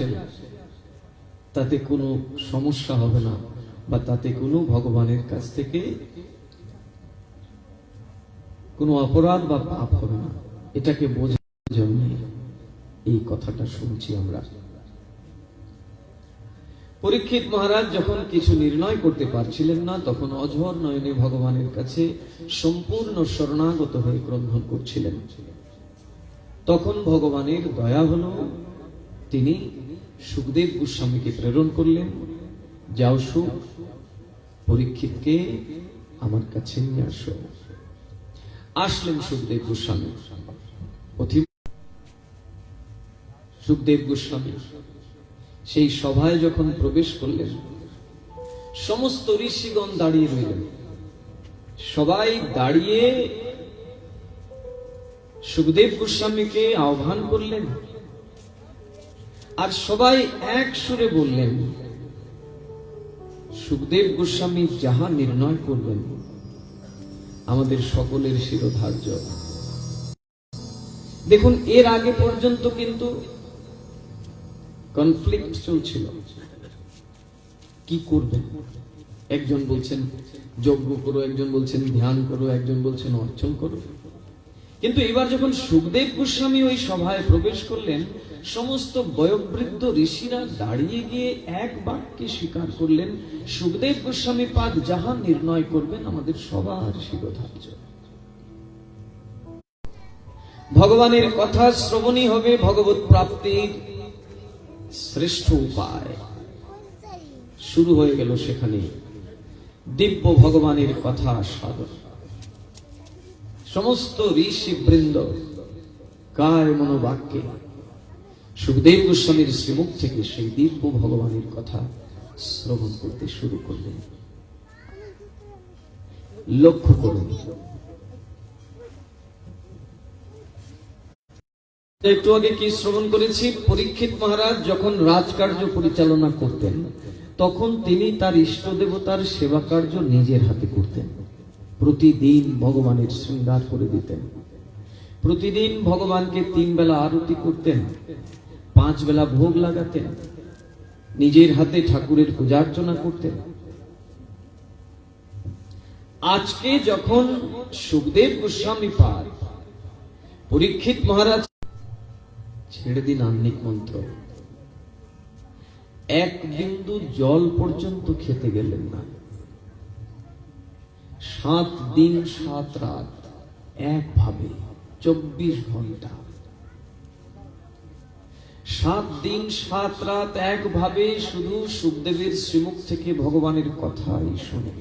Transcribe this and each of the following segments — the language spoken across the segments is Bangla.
আসেন তাতে কোনো সমস্যা হবে না, বা তাতে কোনো ভগবানের কাছ থেকে কোনো অপরাধ বা পাপ হবে না, এটাকে বোঝার জন্য এই কথাটা শুনছি আমরা। পরীক্ষিত মহারাজ যখন কিছু নির্ণয় করতে পারছিলেন না, তখন অঝোর নয়নে ভগবানের কাছে সম্পূর্ণ শরণাগত হয়ে ক্রন্দন করছিলেন। তখন ভগবানের দয়া হলো, তিনি সুখদেব গোস্বামীকে প্রেরণ করলেন, যাও সুখ, পরীক্ষিতকে আমার কাছে নিয়ে আসো। আসলেন সুখদেব গোস্বামী। সুখদেব গোস্বামী সেই সভায় যখন প্রবেশ করলেন, সমস্ত ঋষিগণ দাঁড়িয়ে রইলেন। সবাই দাঁড়িয়ে সুখদেব গোস্বামীকে আহ্বান করলেন, আর সবাই এক সুরে বললেন, সুখদেব গোস্বামী যাহা নির্ণয় করবেন আমাদের সকলের শিরোধার্য। দেখুন, এর আগে পর্যন্ত কিন্তু কনফ্লিক্ট চলছিল, কি করবেন। একজন বলছেন যজ্ঞ করো, একজন বলছেন ধ্যান করো, একজন বলছেন অর্চন করো। কিন্তু এবার যখন সুখদেব গোস্বামী ওই সভায় প্রবেশ করলেন, সমস্ত বয়োবৃদ্ধ ঋষিরা দাঁড়িয়ে গিয়ে এক বাক্যে স্বীকার করলেন, সুখদেব গোস্বামী পাদ যাহা নির্ণয় করবেন আমাদের সবার শিরোধার্য। ভগবানের কথা শ্রবণই হবে ভগবত প্রাপ্তির শ্রেষ্ঠ উপায়। শুরু হয়ে গেল সেখানে দিব্য ভগবানের কথা সাধন। সমস্ত ঋষি বৃন্দ কায় মনোবাক্যে সুখদেব গোস্বামীর শ্রীমুখ থেকে সেই দিব্য ভগবানের কথা শ্রবণ করতে শুরু করলেন। লক্ষ্য করুন, একটু আগে কি শ্রবণ করেছি, পরীক্ষিত মহারাজ যখন রাজকার্য পরিচালনা করতেন, তখন তিনি তার ইষ্ট দেবতার সেবা কার্য নিজের হাতে করতেন। প্রতিদিন ভগবানের শৃঙ্গার করে দিতেন, প্রতিদিন ভগবানকে 3 বেলা আরতি করতেন, 5 বেলা ভোগ লাগাতেন, নিজের হাতে ঠাকুরের পূজার্চনা করতেন। আজকে যখন সুখদেব গোস্বামী পাদ পরীক্ষিত মহারাজ ছেড়ে দিন আহ্নিক মন্ত্র, এক বিন্দু জল পর্যন্ত খেতে গেলেন না। 7 দিন 7 রাত একভাবে 24 ঘন্টা, 7 দিন 7 রাত একভাবে শুধু সুখদেবের শ্রীমুখ থেকে ভগবানের কথাই শুনে।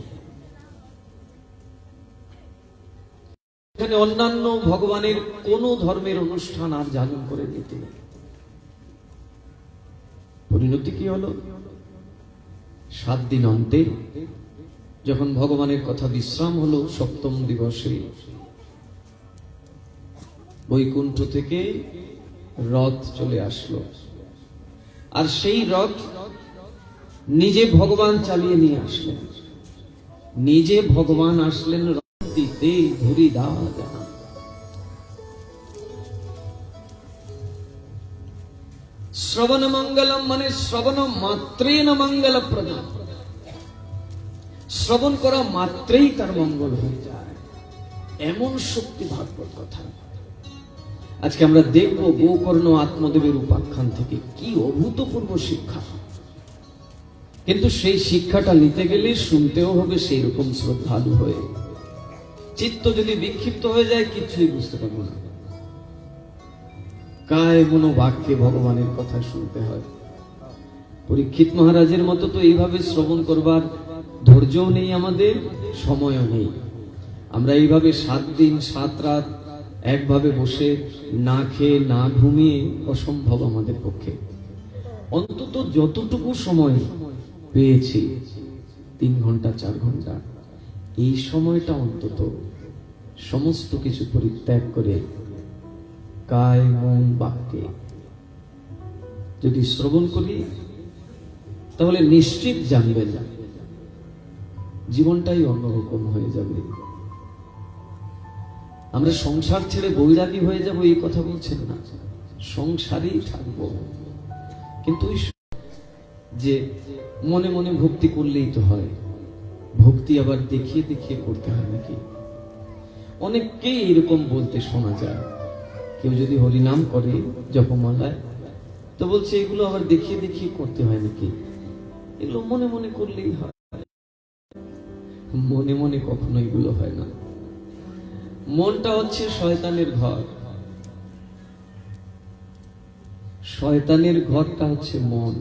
এখানে অন্যান্য ভগবানের কোন ধর্মের অনুষ্ঠান আর যাজন করে দিতে। পরিণতি কি হলো? 7 দিন অন্তে যখন ভগবানের কথা বিশ্রাম হলো, 7ম দিবসে বৈকুণ্ঠ থেকে রথ চলে আসলো, আর সেই রথ নিজে ভগবান চালিয়ে নিয়ে আসলেন। নিজে ভগবান আসলেন রথ দিতে, ধরি দা জানা। শ্রবণ মঙ্গলম মানে শ্রবণ মাত্রেই না মঙ্গল প্রদান, শ্রবণ করা মাত্রেই তার মঙ্গল হয়ে যায়, এমন শক্তি ভাগবত কথা। আজকে আমরা দেখব গোকর্ণ আত্মদেবের উপাখ্যান থেকে কি অভূতপূর্ব শিক্ষা। কিন্তু সেই শিক্ষাটা নিতে গেলে শুনতেও হবে সেই রকম শ্রদ্ধালু হয়ে। চিত্ত যদি বিক্ষিপ্ত হয়ে যায় কিছুই বুঝতে পারবো না। কায় মনোবাক্যে ভগবানের কথা শুনতে হয়। পরীক্ষিত মহারাজের মতো তো এইভাবে শ্রবণ করবার ধৈর্যও নেই, আমাদের সময়ও নেই। আমরা এইভাবে 7 দিন 7 রাত একভাবে বসে না খেয়ে না ঘুমিয়ে অসম্ভব আমাদের পক্ষে। অন্তত যতটুকু সময় পেয়েছি, 3 ঘন্টা 4 ঘন্টা, এই সময়টা অন্তত সমস্ত কিছু পরিত্যাগ করে কায় মন বাক্যে যদি শ্রবণ করি, তাহলে নিশ্চিত জানবেন জীবনটাই অন্যরকম হয়ে যাবে। আমরা সংসার ছেড়ে বৈরাগী হয়ে যাব এই কথা বলছেন না, সংসারেই থাকবো। কিন্তু যে মনে মনে ভক্তি করলেই তো হয়, ভক্তি আবার দেখিয়ে দেখিয়ে করতে হয় নাকি? অনেককেই এরকম বলতে শোনা যায়। কেউ যদি হরিনাম করে জপমালায়, তো বলছে এগুলো আবার দেখিয়ে দেখিয়ে করতে হয় নাকি? এগুলো মনে মনে করলেই হয়। মনে মনে কখনো এগুলো হয় না। মনটা হচ্ছে শয়তানের ঘর। শয়তানের ঘরটা হচ্ছে মন।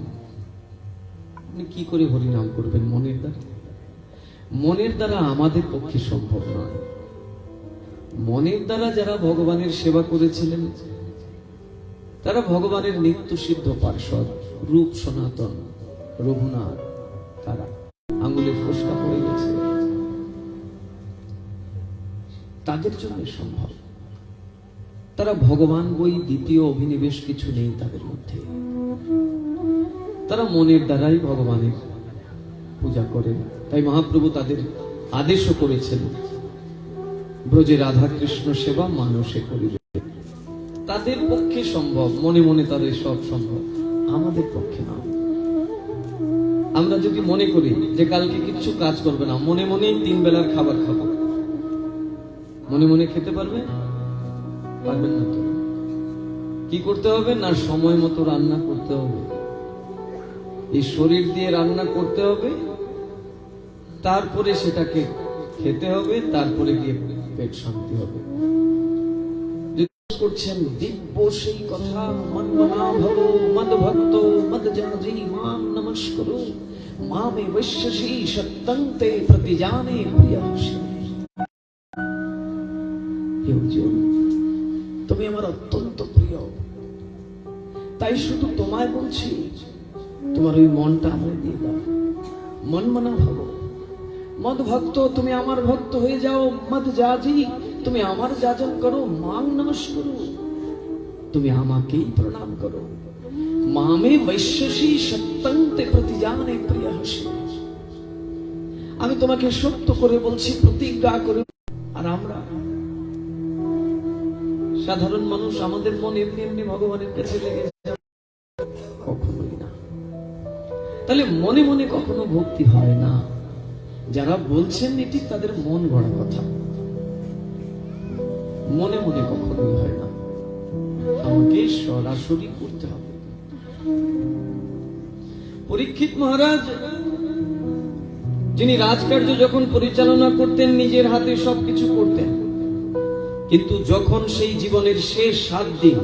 আপনি কি করে হরিনাম করবেন মনের দ্বারা? মনের দ্বারা আমাদের পক্ষে সম্ভব নয়। মনের দ্বারা যারা ভগবানের সেবা করেছিলেন, তারা ভগবানের নিত্য সিদ্ধ পার্ষদ রূপ সনাতন, রঘুনাথ, তারা আঙুলে ফোসকা পড়ে গেছে, তাদের জন্য সম্ভব। তারা ভগবান বই দ্বিতীয় অভিনিবেশ কিছু নেই তাদের মধ্যে। তারা মনের দ্বারাই ভগবানের পূজা করেন। তাই মহাপ্রভু তাদের আদেশও করেছেন, ব্রজে রাধা কৃষ্ণ সেবা মানুষে করিবে। তাদের পক্ষে সম্ভব, মনে মনে তাদের সব সম্ভব, আমাদের পক্ষে না। আমরা যদি মনে করি যে কালকে কিছু কাজ করবে না, মনে মনেই 3 বেলার খাবার খাবো, মনে মনে খেতে পারবে? পারবেন না তো। কি করতে হবে না, সময় মতো রান্না করতে হবে, এই শরীর দিয়ে রান্না করতে হবে, তারপরে সেটাকে খেতে হবে, তারপরে গিয়ে পেট শান্তি হবে। করছেন দিব্য সেই কথা, মন্মনা ভব মদ ভক্ত মদ জাজি মাম নমস্করো মামে বৈশ্যসি সত্যন্তে প্রতিজানে প্রিয়াসি। হে অর্জুন, তুমি আমার অত্যন্ত প্রিয়, তাই শুধু তোমায় বলছি, তোমার ওই মনটা আমায় দিয়ে দাও। মন্মনা ভব মদ ভক্ত, তুমি আমার ভক্ত হয়ে যাও। মদ জাজি, তুমি আমার যাজন করো। মাং নমস্কার, তুমি আমাকেই প্রণাম করো। মামে বৈশ্যসি সত্যন্তে প্রতিজানে প্রিয়াসি। আমি তোমাকে সত্য করে বলছি, প্রতিজ্ঞা করে। আর আমরা সাধারণ মানুষ, আমাদের মন এমনি এমনি ভগবানের কাছে লেগে যায়, কখনোই না। তাহলে মনে মনে কখনো ভক্তি হয় না। যারা বলছেন এটি তাদের মন গড়া কথা, মনে মনে কখনোই হয় না। আমাকে সরাসরি করতে হবে। পরীক্ষিত মহারাজ, যিনি রাজকার্য যখন পরিচালনা করতেন, নিজের হাতে সবকিছু করতেন, কিন্তু যখন সেই জীবনের শেষ 7 দিন,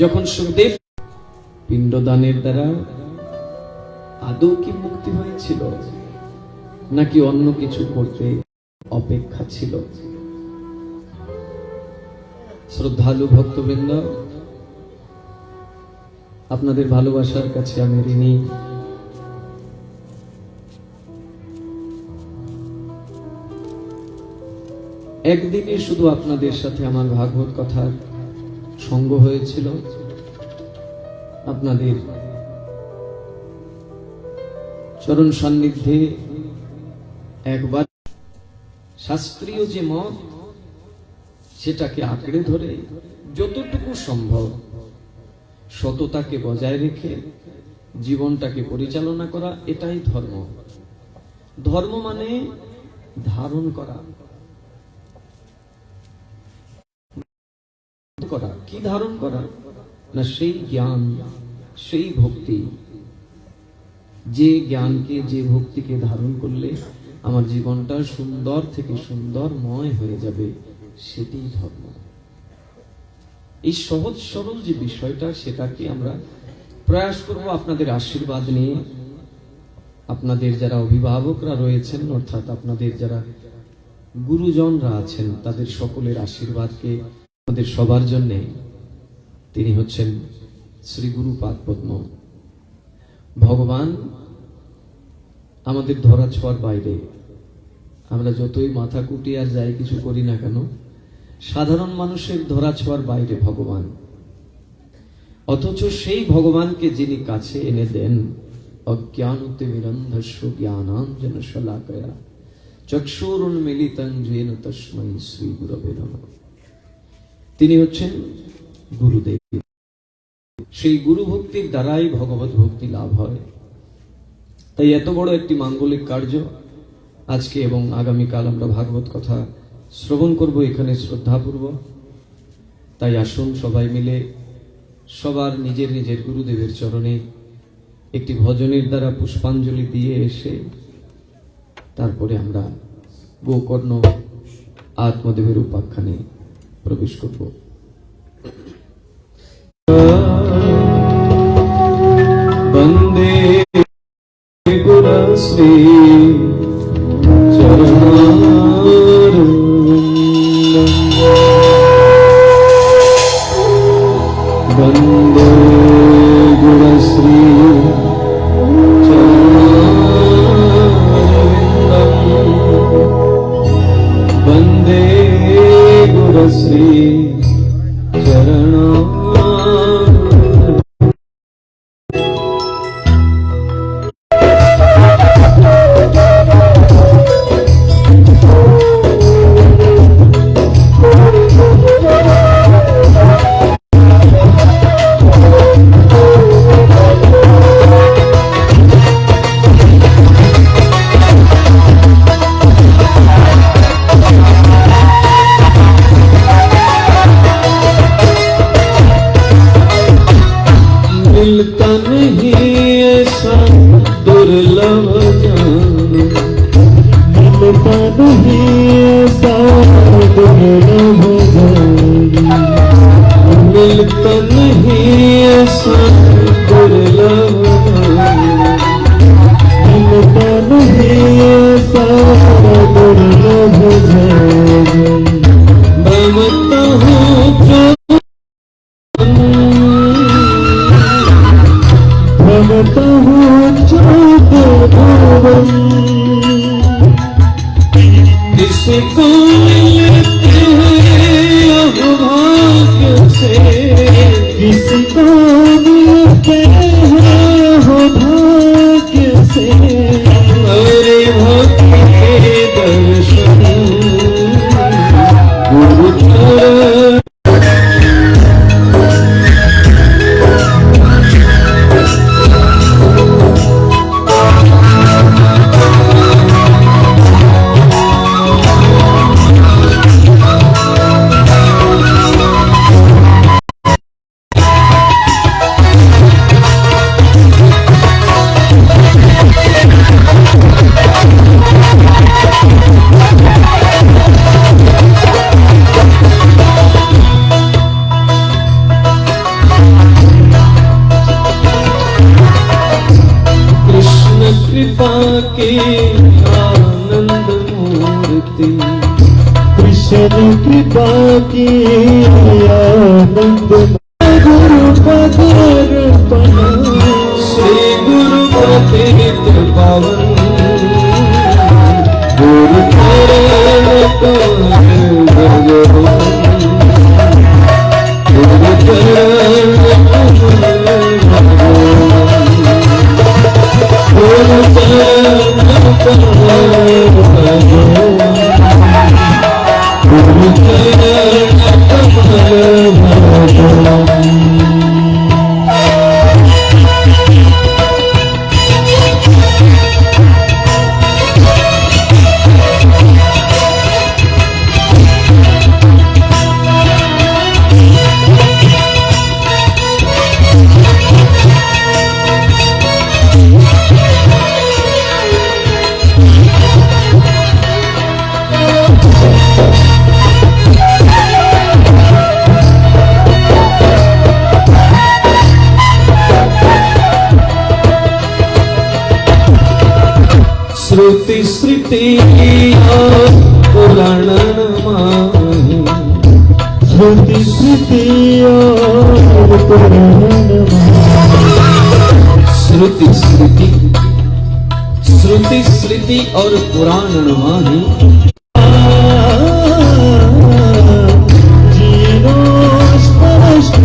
যখন সুখদেব পিণ্ডদানের দ্বারা আদৌ কি মুক্তি হয়েছিল, নাকি অন্য কিছু করতে অপেক্ষা ছিল? শ্রদ্ধালু ভক্তবৃন্দ, আপনাদের ভালোবাসার কাছে আমি ঋণী। একদিনে শুধু আপনাদের সাথে আমার ভাগবত কথার সঙ্গ হয়েছিল। আপনাদের চরণ সান্নিধ্যে একবার শাস্ত্রীয় যে মত, সেটাকে আঁকড়ে ধরে যতটুকু সম্ভব সততাকে বজায় রেখে জীবনটাকে পরিচালনা করা, এটাই ধর্ম। ধর্ম মানে ধারণ করা। কি ধারণ করা? না সেই জ্ঞান, সেই ভক্তি। যে জ্ঞানকে, যে ভক্তিকে ধারণ করলে আমার জীবনটা সুন্দর থেকে সুন্দরময় হয়ে যাবে, সেটাই ধর্ম। এই সহজ সরল যে বিষয়টা, সেটাকে আমরা প্রয়াস করব আপনাদের আশীর্বাদ নিয়ে। আপনাদের যারা অভিভাবকরা রয়েছেন, অর্থাৎ আপনাদের যারা গুরুজনরা আছেন, তাদের সকলের আশীর্বাদকে আমাদের সবার জন্য। তিনি হচ্ছেন শ্রী গুরুপাদ পদ্ম। ভগবান আমাদের ধরা ছোঁয়ার বাইরে। আমরা যতই মাথা কুটি আর যাই কিছু করি না কেন, সাধারণ মানুষের ধরা ছোঁয়ার বাইরে ভগবান। অথচ সেই ভগবানকে যিনি কাছে এনে দেন, অজ্ঞানতে নিরন্ধস্য জ্ঞানাঞ্জন শলাকয়া চক্ষুরুন্মিলিতং যেন তস্मै শ্রী গুরবে নমঃ। তিনি হচ্ছেন গুরুদেব। সেই গুরু ভক্তির দ্বারাই ভগবত ভক্তি লাভ হয়। তাই এত বড় একটি মাঙ্গলিক কার্য আজকে এবং আগামীকাল আমরা ভাগবত কথা শ্রবণ করব এখানে শ্রদ্ধাপূর্বক। তাই আসুন সবাই মিলে সবার নিজের নিজের গুরুদেবের চরণে একটি ভজনের দ্বারা পুষ্পাঞ্জলি দিয়ে এসে তারপরে আমরা গোকর্ণ আত্মদেবের উপাখ্যানে প্রবেশ করব। বন্দে গুরুশ্রী বন্দে গুরুশ্রী বন্দে গুরুশ্রী চরণ। मिलता नहीं ऐसा दुर्लभ जान, मिलता नहीं ऐसा दुर्लभ जान, मिलता नहीं ऐसा दुर्लभ जान, मिलता नहीं ऐसा दुर्लभ जान। भ्रमता हूँ जो भ्रमता हूँ भवन, किसको मिलते हैं भाग्य से, किसको मिलते हैं भाग्य से। अरे भक्ति के दर्शन गुरुचरण। कृपा के आनंद मूर्ति, कृष्ण कृपा की आनंद गुरु पदार्पण, श्री गुरु पतित पावन, गुरु चरण भगवान, गुरु चरण गुरु चरण कमल भजो, गुरु चरण कमल भजो। श्रुति स्मृति पुराण माहि, श्रुति स्मृति पुराण श्रुति स्मृति, श्रुति स्मृति और पुराण माहि। जीरो स्पष्ट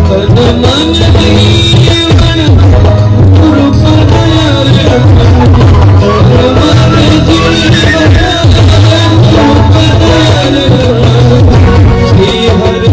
तन मन जीवन गुरु पद श्री हरि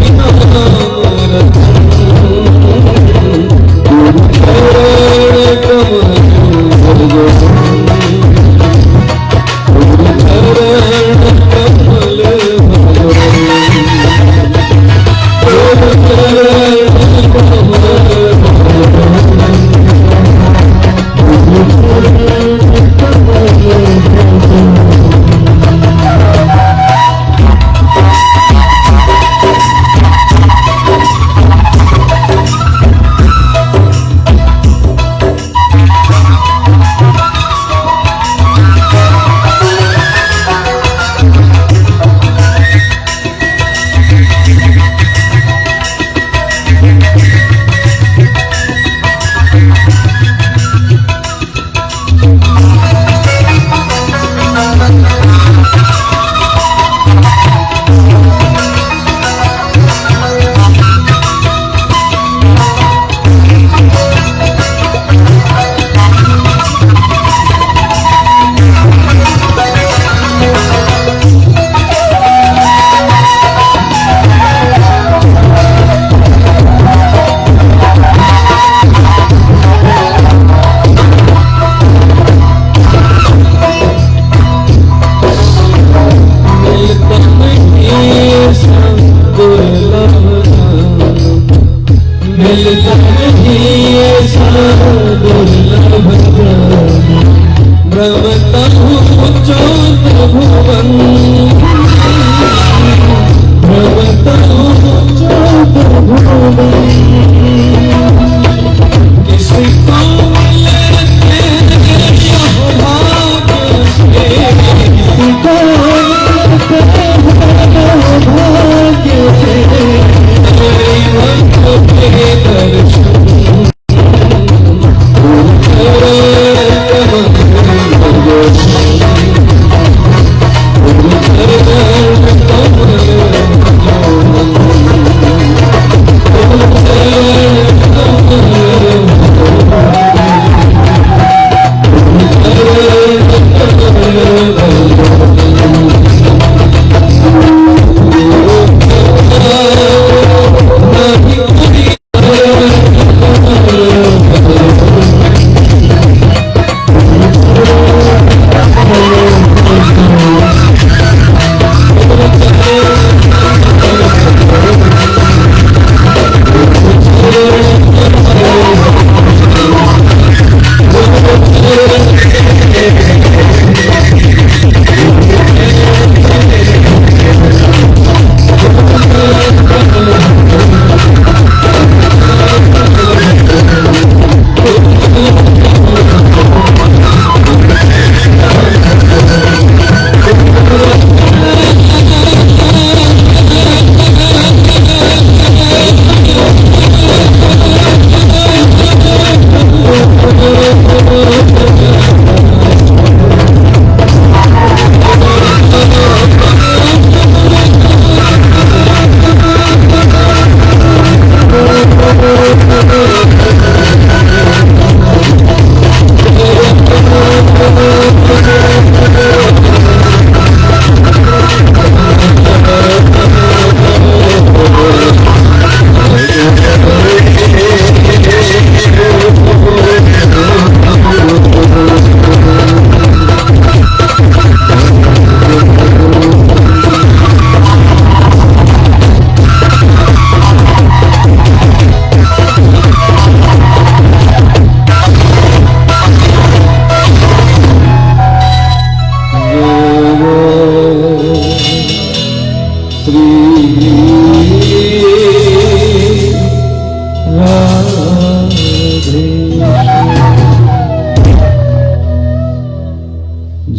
ভুবন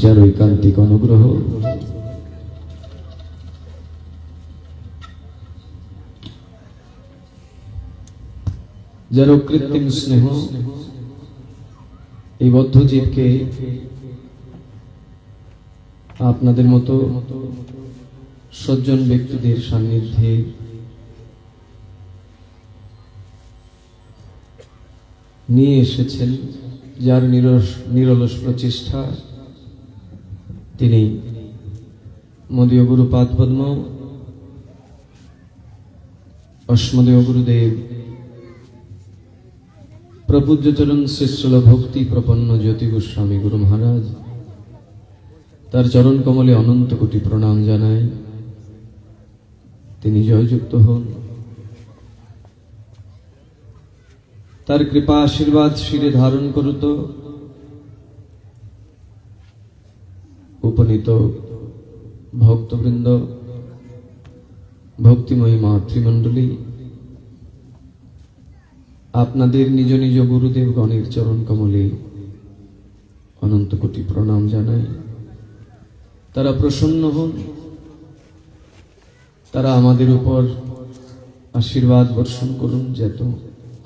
যার ঐকান্তিক অনুগ্রহ যার অকৃত্রিম স্নেহ এই বদ্ধ জীবকে আপনাদের মতো সজ্জন ব্যক্তিদের সান্নিধ্যে নিয়ে এসেছেন, যার নিরলস প্রচেষ্টা তিনি মদীয় গুরু পাদপদ্ম অস্মদীয় গুরুদেব প্রপূজ্য চরণ শ্রীশ্রল ভক্তি প্রপন্ন জ্যোতি গোস্বামী গুরু মহারাজ, তার চরণ কমলে অনন্ত কোটি প্রণাম জানাই। তিনি জয়যুক্ত হন, তার কৃপা আশীর্বাদ শিরে ধারণ করুত উপনীত ভক্তবৃন্দ, ভক্তিময়ী মাতৃমণ্ডলী, আপনাদের নিজ নিজ গুরুদেব গণের চরণ কমলে অনন্ত কোটি প্রণাম জানাই। তারা প্রসন্ন হন, তারা আমাদের উপর আশীর্বাদ বর্ষণ করুন, যেত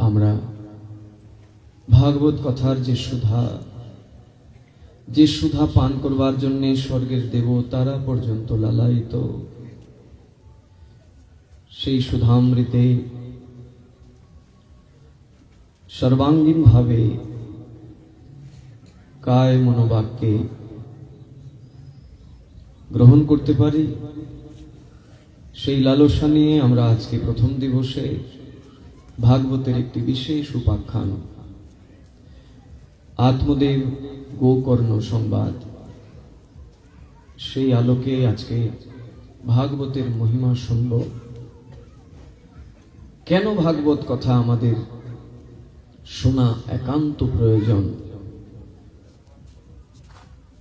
আমরা ভাগবত কথার যে সুধা পান করবার জন্য স্বর্গের দেবতারা পর্যন্ত লালায়িত, সেই সুধামৃতে সর্বাঙ্গীন ভাবে কায় মনোবাক্যে গ্রহণ করতে পারি, সেই লালসা নিয়ে আমরা আজকে প্রথম দিবসে ভাগবতের একটি বিশেষ উপাখ্যান আত্মদেব গোকর্ণ সংবাদ, সেই আলোকে আজকে ভাগবতের মহিমা শুনব। কেন ভাগবত কথা আমাদের শোনা একান্ত প্রয়োজন,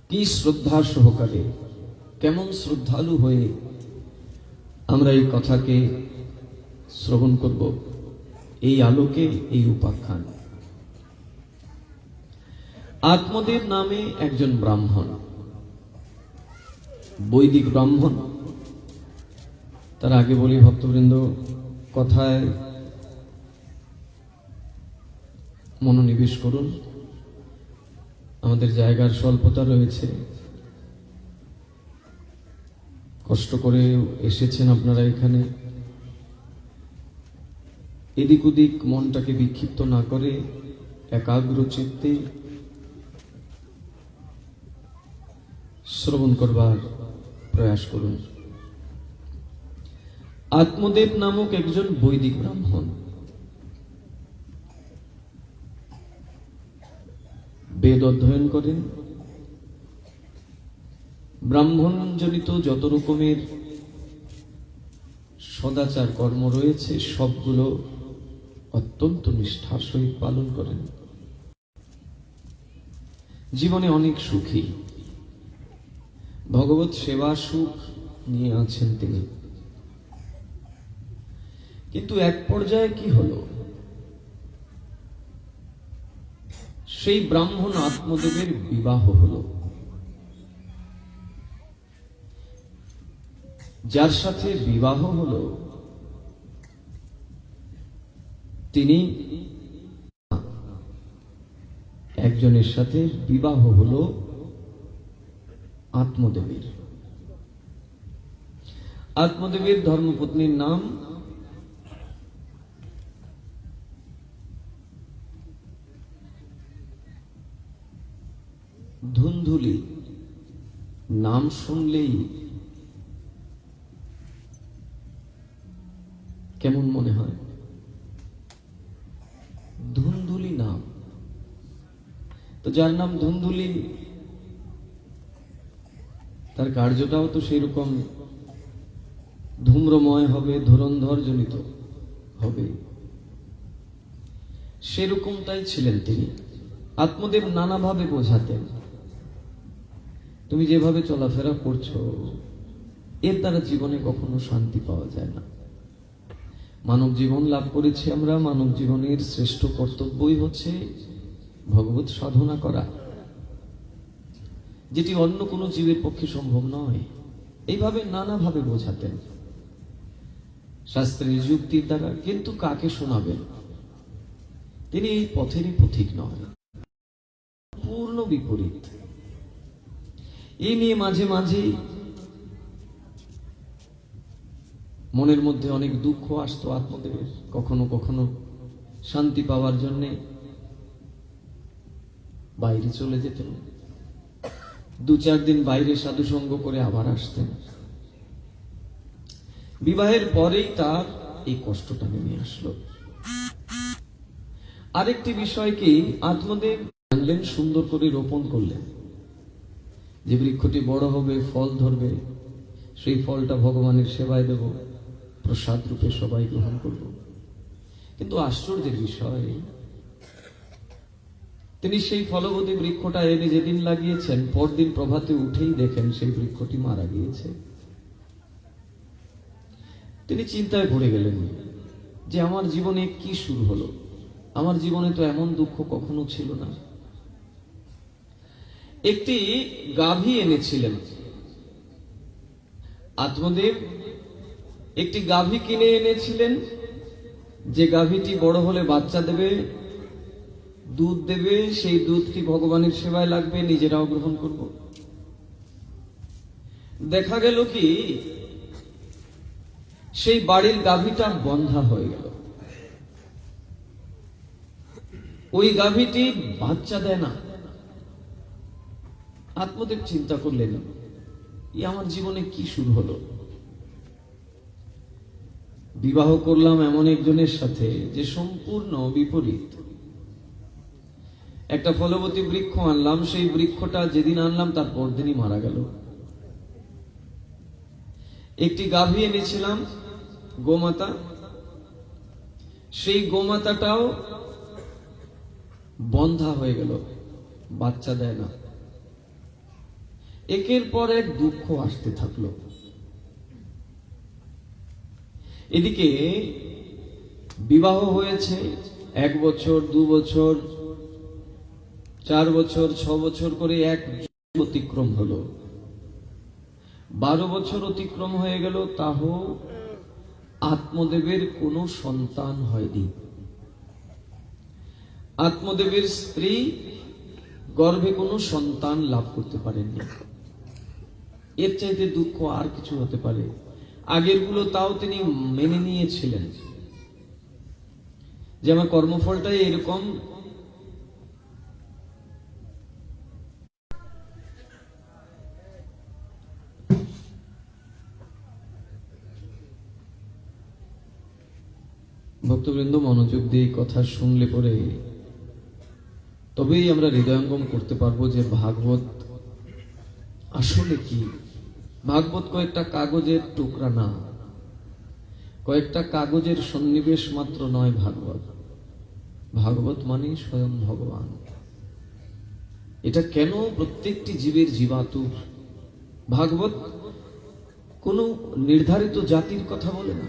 কি শ্রদ্ধা সহকারে, কেমন শ্রদ্ধালু হয়ে আমরা এই কথাকে শ্রবণ করব, এই আলোকে, এই উপাখ্যান। আত্মদেব নামে একজন ব্রাহ্মণ, বৈদিক ব্রাহ্মণ। তার আগে বলি ভক্তবৃন্দ, কথায় মনোনিবেশ করুন। আমাদের জায়গার স্বল্পতা রয়েছে, কষ্ট করে এসেছেন আপনারা এখানে। এদিক ওদিক মনটাকে বিক্ষিপ্ত না করে একাগ্র চিত্তে শ্রবণ করবার প্রয়াস করুন। আত্মদেব নামক একজন বৈদিক ব্রাহ্মণ বেদ অধ্যয়ন করেন। ব্রাহ্মণজনিত যত রকমের সদাচার কর্ম রয়েছে সবগুলো অত্যন্ত নিষ্ঠার সহিত পালন করেন। জীবনে অনেক সুখী, ভগবত সেবা সুখ নিয়ে আছেন তিনি। কিন্তু এক পর্যায়ে কি হলো, সেই ব্রাহ্মণ আত্মদেবের বিবাহ হলো। যার সাথে বিবাহ হলো তিনি একজনের সাথে বিবাহ হলো আত্মদেবের। আত্মদেবের ধর্মপত্নীর নাম ধুন্ধুলি। নাম শুনলেই কেমন মনে হয়? ধুন্ধুলি নাম। তো যার নাম ধুন্ধুলি, তার কার্যটাও তো সেই রকম ধূম্রময় হবে, ধুরন্ধর জনিত হবে। সেরকমটাই ছিলেন তিনি। আত্মদেব নানাভাবে বোঝাতেন, তুমি যেভাবে চলাফেরা করছো এর দ্বারা জীবনে কখনো শান্তি পাওয়া যায় না। মানব জীবন লাভ করেছি আমরা, মানব জীবনের শ্রেষ্ঠ কর্তব্যই হচ্ছে ভগবত সাধনা করা, যেটি অন্য কোনো জীবের পক্ষে সম্ভব নয়। এইভাবে নানাভাবে বোঝাতেন শাস্ত্রের যুক্তির দ্বারা। কিন্তু কাকে শোনাবেন? তিনি এই পথেরই পথিক নয়, পূর্ণ বিপরীত। এই নিয়ে মাঝে মাঝে মনের মধ্যে অনেক দুঃখ আসতো আত্মদেবের। কখনো কখনো শান্তি পাওয়ার জন্য বাইরে চলে যেতেন, 2-4 দিন বাইরে সাধুসঙ্গ করে আবার আসতেন। বিবাহের পরেই তার এই কষ্টটা নেমে আসলো। আরেকটি বিষয় কি, আত্মদেব জানলেন, সুন্দর করে রোপণ করলেন যে বৃক্ষটি বড় হবে, ফল ধরবে, সেই ফলটা ভগবানের সেবায় দেব, প্রসাদ রূপে সবাই গ্রহণ করব। কিন্তু আশ্চর্যের বিষয়, তিনি সেই ফলবতী বৃক্ষটা এনে যেদিন লাগিয়েছেন, পরদিন প্রভাতে উঠেই দেখেন সেই বৃক্ষটি মারা গিয়েছে। তিনি চিন্তায় পড়ে গেলেন যে আমার জীবনে কি শুরু হলো, আমার জীবনে তো এমন দুঃখ কখনো ছিল না। একটি গাভী এনেছিলেন আত্মদেব, একটি গাভী কিনে এনেছিলেন, যে গাভীটি বড় হলে বাচ্চা দেবে, দুধ দেবে, সেই দুধটি ভগবানের সেবায় লাগবে, নিজেরাও গ্রহণ করব। দেখা গেল কি, সেই বাড়ির গাভীটা বন্ধা হয়ে গেল। ওই গাভীটি বাচ্চা দেয় না। আত্মদেব চিন্তা করলেন, আমার জীবনে কি শুরু হলো? বিবাহ করলাম এমন একজনের সাথে যে সম্পূর্ণ বিপরীত। একটা ফলবতী বৃক্ষ আনলাম, সেই বৃক্ষটা যেদিন আনলাম তার পরদিনই মারা গেল। একটি গাভী এনেছিলাম, গোমাতা, সেই গোমাতাটাও বন্ধা হয়ে গেল, বাচ্চা দেয় না। একের পর এক দুঃখ আসতে থাকলো। এদিকে বিবাহ হয়েছে, 1 বছর, 2 বছর, 4 বছর, 6 বছর করে এক যুগ অতিক্রম হলো। 12 বছর অতিক্রম হয়ে গেল, তাও আত্মদেবের কোনো সন্তান হয়নি। আত্মদেবের স্ত্রী গর্ভে কোনো সন্তান লাভ করতে পারেননি। এর চাইতে দুঃখ আর কিছু হতে পারে? আগের গুলো তাও তিনি মেনে নিয়েছিলেন যে আমার কর্মফলটাই এরকম। ভক্তবৃন্দ, মনোযোগ দিয়ে কথা শুনলে পরে তবেই আমরা হৃদয়ঙ্গম করতে পারবো যে ভাগবত আসলে কি। ভাগবত কয়েকটা কাগজের টুকরা না, কয়েকটা কাগজের সন্নিবেশ মাত্র নয়। ভাগবত মানে স্বয়ং ভগবান। এটা কেন প্রত্যেকটি জীবের জীবাতুর। ভাগবত কোনো নির্ধারিত জাতির কথা বলে না,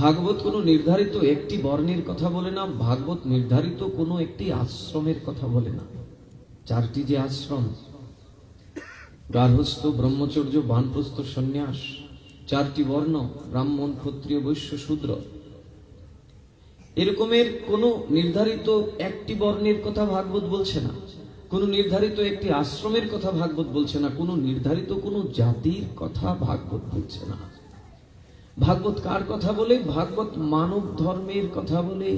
ভাগবত কোনো নির্ধারিত একটি বর্ণের কথা বলে না, ভাগবত নির্ধারিত কোনো একটি আশ্রমের কথা বলে না। 4টি যে আশ্রম, গার্হস্থ্য, ব্রহ্মচর্য, বানপ্রস্থ, সন্ন্যাস, 4টি বর্ণ, ব্রাহ্মণ, ক্ষত্রিয়, বৈশ্য, শূদ্র, এরকমের কোনো নির্ধারিত একটি বর্ণের কথা ভাগবত বলছে না, কোনো নির্ধারিত একটি আশ্রমের কথা ভাগবত বলছে না, কোনো নির্ধারিত কোনো জাতির কথা ভাগবত বলছে না। ভাগবত কার কথা বলে? ভাগবত মানব ধর্মের কথা বলে।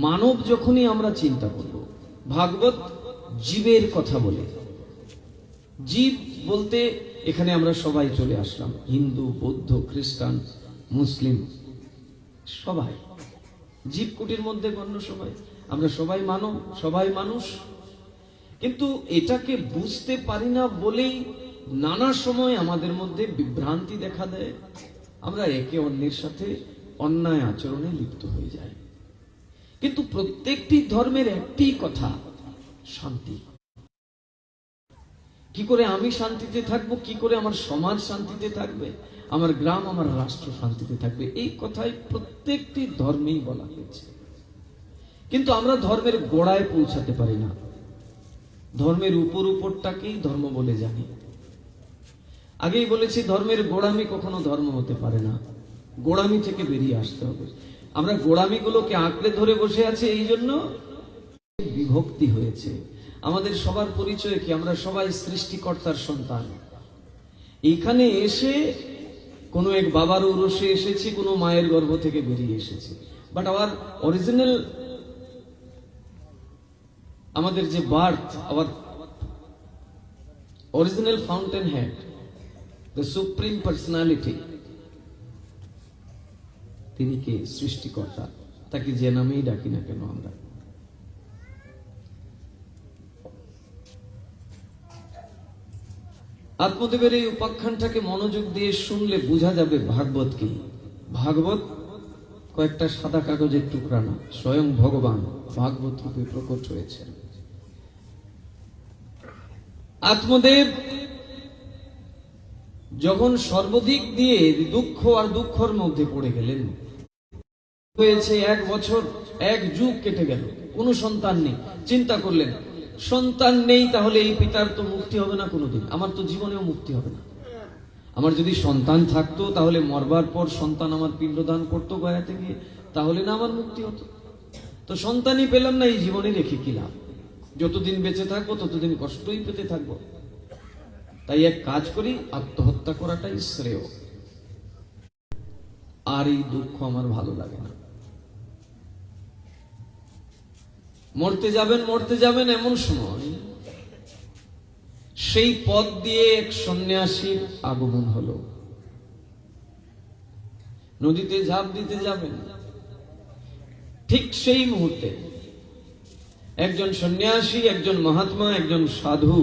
মানব যখনই আমরা চিন্তা করব, ভাগবত জীবের কথা বলে। জীব বলতে এখানে আমরা সবাই চলে আসলাম, হিন্দু, বৌদ্ধ, খ্রিস্টান, মুসলিম, সবাই জীবকুটির মধ্যে গণ্য। সবাই আমরা সবাই মানব, সবাই মানুষ। কিন্তু এটাকে বুঝতে পারি না বলেই নানা সময় আমাদের মধ্যে বিভ্রান্তি দেখা দেয়। আমরা একে অন্যের সাথে অন্যায় আচরণে লিপ্ত হয়ে যাই। কিন্তু প্রত্যেকটি ধর্মের একটি কথা, শান্তি। কি করে আমি শান্তিতে থাকবো, কি করে আমার সমাজ শান্তিতে থাকবে, আমার গ্রাম, আমার রাষ্ট্র শান্তিতে থাকবে, এই কথাই প্রত্যেকটি ধর্মেই বলা হয়েছে। কিন্তু আমরা ধর্মের গোড়ায় পৌঁছাতে পারি না, ধর্মের উপরটাকেই ধর্ম বলে জানি। আগেই বলেছি, ধর্মের গোড়ামি কখনো ধর্ম হতে পারে না, গোড়ামি থেকে বেরিয়ে আসতে হবে। আমরা গোড়ামিগুলোকে আঁকড়ে ধরে বসে আছি, এই জন্য বিভক্তি হয়েছে। আমাদের সবার পরিচয় কি? আমরা সবাই সৃষ্টিকর্তার সন্তান। এখানে এসে কোনো এক বাবার ঔরসে এসেছি, কোনো মায়ের গর্ভ থেকে বেরিয়ে এসেছি, বাট আওয়ার অরিজিনাল, আমাদের যে birth, our original fountainhead, the supreme personality, তিনি কে? সৃষ্টিকর্তা। তাকে যে নামেই ডাকি না কেন আমরা। আত্মদেবের এই উপাখ্যানটাকে মনোযোগ দিয়ে শুনলে বোঝা যাবে ভাগবত কি। ভাগবত কয়েকটা সাদা কাগজের টুকরা না, স্বয়ং ভগবান ভাগবত রূপে প্রকট হয়েছেন। আত্মদেব যখন সর্বদিক দিয়ে দুঃখ আর দুঃখের মধ্যে পড়ে গেলেন, হয়েছে 1 বছর, 1 যুগ কেটে গেল, কোনো সন্তান নেই। চিন্তা করলেন, সন্তান নেই, তাহলে এই পিতার তো মুক্তি হবে না কোনোদিন, আমার তো জীবনেও মুক্তি হবে না। আমার যদি সন্তান থাকতো, তাহলে মরবার পর সন্তান আমার পিণ্ডদান করতো গয়াতে গিয়ে, তাহলে না আমার মুক্তি হতো। তো সন্তানই পেলাম না, এই জীবনে রেখে কি লাভ? যতদিন বেঁচে থাকবো ততদিন কষ্টই পেতে থাকবো। তাই এক কাজ করি, আত্মহত্যা করাটাই শ্রেয়। আর এই দুঃখ আমার ভালো লাগে না। মরতে যাবেন এমন সময় সেই পথ দিয়ে এক সন্ন্যাসীর আগমন হলো। নদীতে ঝাঁপ দিতে যাবেন, ঠিক সেই মুহূর্তে একজন সন্ন্যাসী, একজন মহাত্মা, একজন সাধু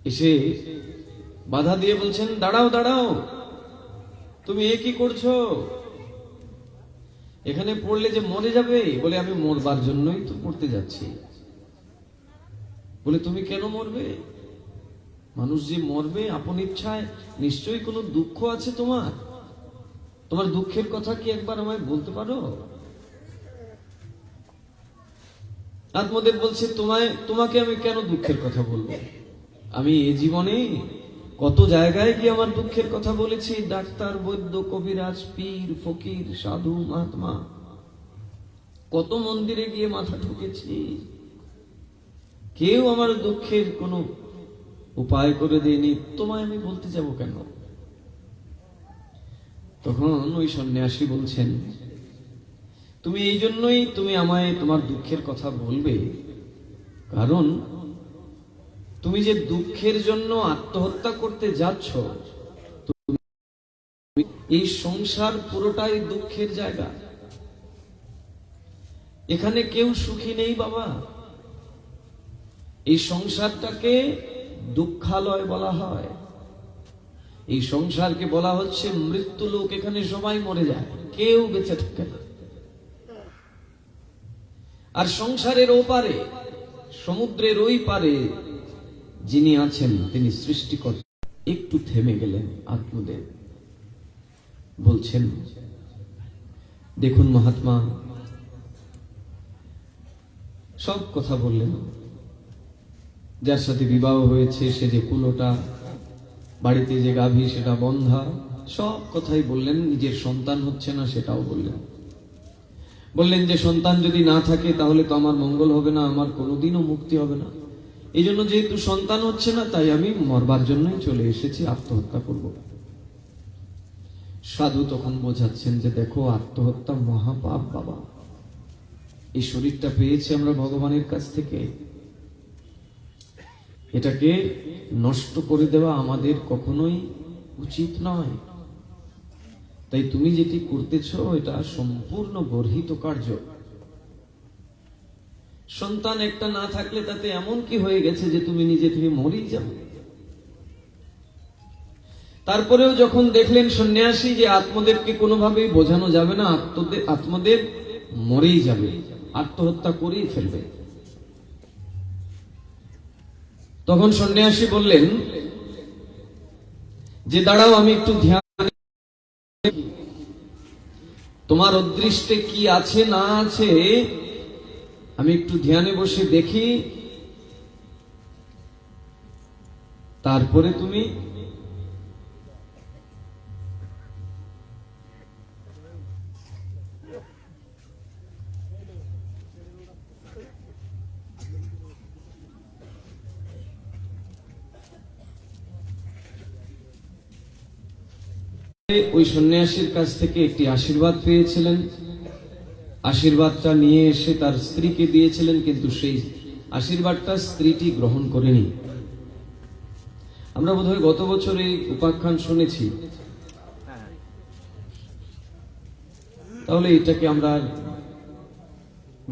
এসে বাধা দিয়ে বলছেন, দাঁড়াও দাঁড়াও, তুমি এ কি করছো? এখানে পড়লে যে মরে যাবে, বলে আমি মরবার জন্যই তো পড়তে যাচ্ছি। বলে তুমি কেন মরবে? মানুষ যে মরবে আপন ইচ্ছায়, নিশ্চয়ই কোনো দুঃখ আছে তোমার। তোমার দুঃখের কথা কি একবার আমায় বলতে পারো? আত্মদেব বলছে, তোমাকে আমি কেন দুঃখের কথা বলবো? আমি এ জীবনে কত জায়গায় গিয়ে আমার দুঃখের কথা বলেছি। ডাক্তার, বৈদ্য, কবিরাজ, পীর, ফকির, সাধু, মহাত্মা, কত মন্দিরে গিয়ে মাথা ঠুকেছি। কেউ আমার দুঃখের কোনো উপায় করে দেয়নি। তোমায় আমি বলতে যাব কেন? তখন ওই সন্ন্যাসী বলছেন, তুমি এই জন্যই তুমি আমায় তোমার দুঃখের কথা বলবে, কারণ তুমি যে দুঃখের জন্য আত্মহত্যা করতে যাচ্ছ, এই সংসার পুরোটাই দুঃখের জায়গা। এখানে কেউ সুখী নেই বাবা। এই সংসারটাকে দুঃখালয় বলা হয়। এই সংসারকে বলা হচ্ছে মৃত্যু লোক। এখানে সবাই মরে যায়, কেউ বেঁচে থাকে না। আর সংসারের ওপারে, সমুদ্রের ওই পারে যিনি আছেন তিনি সৃষ্টিকর্তা। একটু থেমে গেলেন আত্মদেব, বলছেন, দেখুন মহাত্মা, সব কথা বললেন। যার সাথে বিবাহ হয়েছে সে যে কুলোটা, বাড়িতে যে গাভী সেটা বন্ধা, সব কথাই বললেন। নিজের সন্তান হচ্ছে না সেটাও বললেন। বললেন যে সন্তান যদি না থাকে তাহলে তো আমার মঙ্গল হবে না, আমার কোনোদিনও মুক্তি হবে না। এই জন্য যেহেতু সন্তান হচ্ছে না, তাই আমি মরবার জন্যই চলে এসেছি, আত্মহত্যা করব। সাধু তখন বোঝাচ্ছেন যে দেখো, আত্মহত্যা মহাপাপ বাবা। এই শরীরটা পেয়েছি আমরা ভগবানের কাছ থেকে, এটাকে নষ্ট করে দেওয়া আমাদের কখনোই উচিত নয়। তাই তুমি যেটি করতেছ এটা সম্পূর্ণ গর্হিত কার্য। সন্তান একটা না থাকলে তাতে এমন কি হয়ে গেছে যে তুমি নিজে থেকে মরেই যাবে? তারপরেও যখন দেখলেন সন্ন্যাসী যে আত্মদেবকে কোনোভাবেই বোঝানো যাবে না, আত্মদেব মরেই যাবে, আত্মহত্যা করেই ফেলবে, তখন সন্ন্যাসী বললেন যে দাঁড়াও, আমি একটু ধ্যান, তোমার অদৃষ্টে কি আছে না আছে আমি একটু ধ্যানে বসে দেখি, তারপরে তুমি ওই সন্ন্যাসীর কাছ থেকে একটি আশীর্বাদ পেয়েছিলেন। আশীর্বাদটা নিয়ে এসে তার স্ত্রীকে দিয়েছিলেন, কিন্তু সেই আশীর্বাদটা স্ত্রীটি গ্রহণ করেনি। আমরা বোধহয় গত বছর এই উপাখ্যান শুনেছি, তাহলে এটাকে আমরা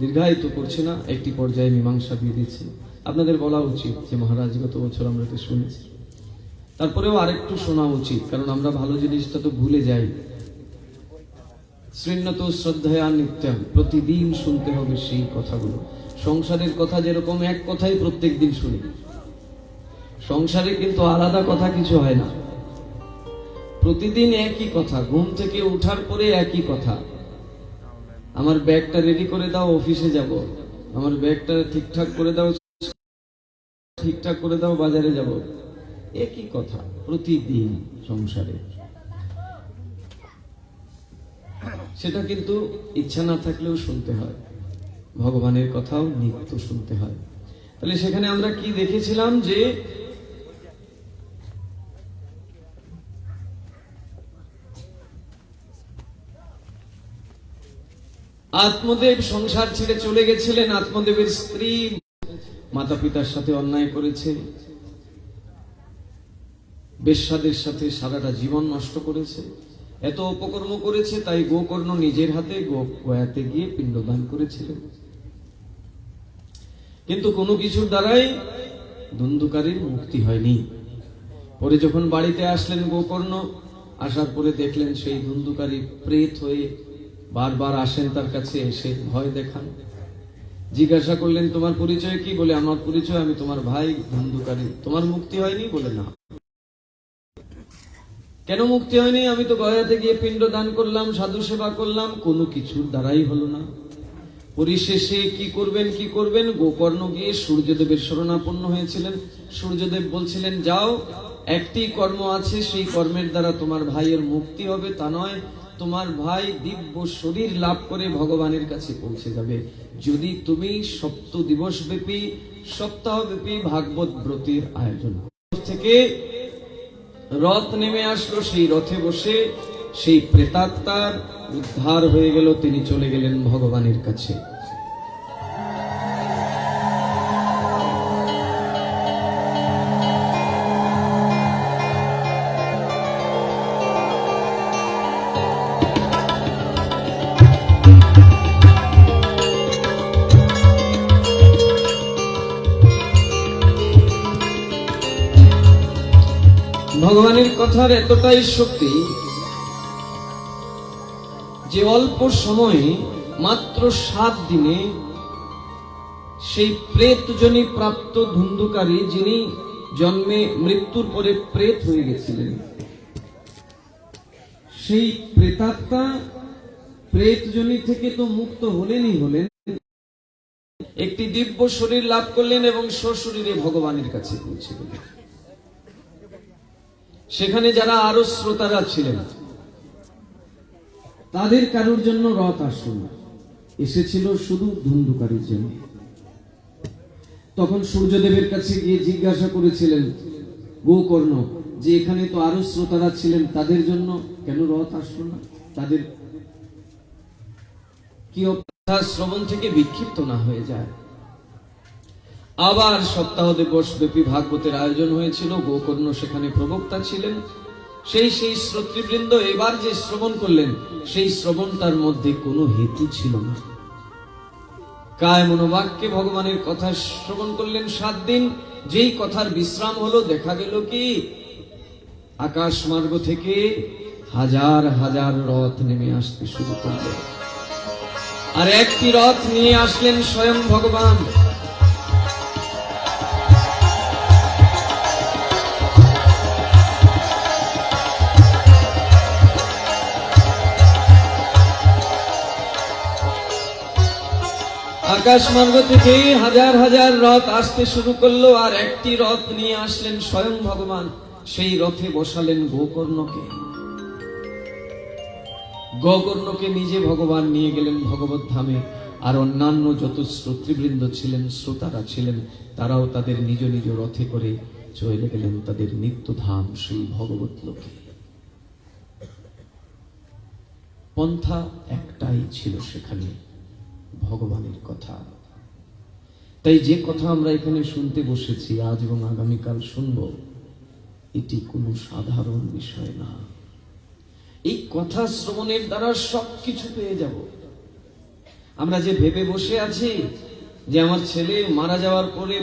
দীর্ঘায়িত করছি না, একটি পর্যায়ে মীমাংসা দিয়ে দিচ্ছি। আপনাদের বলা উচিত যে মহারাজ গত বছর আমরা তো শুনেছি, তারপরেও আরেকটু শোনা উচিত, কারণ আমরা ভালো জিনিসটা তো ভুলে যাই। শৃণ্যত শ্রদ্ধয়া নিত্যম, প্রতিদিন শুনতে হবে সেই কথাগুলো। সংসারের কথা যেরকম এক কথাই প্রত্যেক দিন শুনি, সংসারে কিন্তু আলাদা কথা কিছু হয় না। প্রতিদিন একই কথা, ঘুম থেকে উঠার পরে একই কথা, আমার ব্যাগটা রেডি করে দাও, অফিসে যাব, আমার ব্যাগটা ঠিকঠাক করে দাও, ঠিকঠাক করে দাও, বাজারে যাব, একই কথা প্রতিদিন সংসারে। সেটা কিন্তু ইচ্ছা না থাকলেও শুনতে হয়, ভগবানের কথাও নিত্য শুনতে হয়। তাহলে সেখানে আমরা কি দেখেছিলাম যে আত্মদেব সংসার ছেড়ে চলে গেছিলেন। আত্মদেবের স্ত্রী মাতা পিতার সাথে অন্যায় করেছে, বেশ্যাদের সাথে সারাটা জীবন নষ্ট করেছে, এত অপকর্ম করেছে, তাই গোকর্ণ নিজের হাতে গয়াতে গিয়ে পিণ্ডদান করেছিলেন। কিন্তু কোনো কিছুর দ্বারাই ধুন্ধুকারীর মুক্তি হয়নি। পরে যখন বাড়িতে আসলেন গোকর্ণ, আসার পরে দেখলেন সেই ধুন্ধুকারী প্রেত হয়ে বারবার আসেন তার কাছে, এসে ভয় দেখান। জিজ্ঞাসা করলেন তোমার পরিচয় কি? বলে আমার পরিচয় আমি তোমার ভাই ধুন্ধুকারী। তোমার মুক্তি হয়নি? বলে না। কেন মুক্তি হয়নি? আমি তো গয়াতে গিয়ে পিণ্ড দান করলাম, সাধু সেবা করলাম, কোনো কিছুর দ্বারাই হলো না। পরিশেষে কি করবেন? গোকর্ণ গিয়ে সূর্যদেবের শরণাপন্ন হয়েছিলেন। সূর্যদেব বলছিলেন যাও, একটি কর্ম আছে, সেই কর্মের দ্বারা তোমার ভাইয়ের মুক্তি হবে। তা নয়, তোমার ভাই দিব্য শরীর লাভ করে ভগবানের কাছে পৌঁছে যাবে যদি তুমি দিবস ব্যাপী সপ্তাহ ব্যাপী ভাগবত ব্রতের আয়োজন থেকে। রথ নেমে আসলো, সেই রথে বসে সেই প্রেতাত্মার উদ্ধার হয়ে গেল, তিনি চলে গেলেন ভগবানের কাছে। ভগবানের কথার এতটাই শক্তি যে অল্প সময়ে, মাত্র 7 দিনে, সেই প্রেতজনী প্রাপ্ত ধুন্ধুকারী, যিনি জন্মে মৃত্যুর পরে প্রেত হয়ে গেছিলেন, সেই প্রেতাত্মা প্রেতজনী থেকে তো মুক্ত হলেন, একটি দিব্য শরীর লাভ করলেন এবং সশরীরে ভগবানের কাছে পৌঁছে গেলেন। সেখানে যারা আরো শ্রোতারা ছিলেন, তাদের কারোর জন্য রথ আসলো না, এসেছিল শুধু ধুন্ধুকারীর জন্য। তখন সূর্যদেবের কাছে গিয়ে জিজ্ঞাসা করেছিলেন গোকর্ণ যে এখানে তো আরো শ্রোতারা ছিলেন, তাদের জন্য কেন রথ আসলো না? তাদের কি অবস্থা শ্রবণ থেকে বিক্ষিপ্ত না হয়ে যায়। আবার সপ্তাহ দিবস ব্যাপী ভাগবতের আয়োজন হয়েছিল, গোকর্ণ সেখানে প্রবক্তা ছিলেন। সেই শ্রোতৃবৃন্দ এবার যে শ্রবণ করলেন, সেই শ্রবণটার মধ্যে কোনো হেতু ছিল না। কায় মনোবাক্যে ভগবানের কথা শ্রবণ করলেন 7 দিন। যেই কথার বিশ্রাম হলো, দেখা গেল কি আকাশ মার্গ থেকে হাজার হাজার রথ নেমে আসতে শুরু করল। আর একটি রথ নিয়ে আসলেন স্বয়ং ভগবান। আকাশ মার্গ থেকে হাজার হাজার রথ আসতে শুরু করলো, আর একটি রথ নিয়ে আসলেন স্বয়ং ভগবান। সেই রথে বসালেন গোকর্ণকে। গোকর্ণকে নিজে ভগবান নিয়ে গেলেন ভগবত ধামে। আর অন্যান্য যত শ্রোতৃবৃন্দ ছিলেন, শ্রোতারা ছিলেন, তারাও তাদের নিজ নিজ রথে করে চলে গেলেন তাদের নিত্য ধাম সেই ভগবত লোকে। পন্থা একটাই ছিল সেখানে, ভগবানের কথা। তাই যে কথা আমরা এখানে শুনতে বসেছি আজ এবং আগামীকাল শুনব, এটি কোনো সাধারণ বিষয় না। এই কথা শ্রবণের দ্বারা সবকিছু পেয়ে যাব। আমরা যে ভেবে বসে আছি যে আমার ছেলে মারা যাওয়ার পরে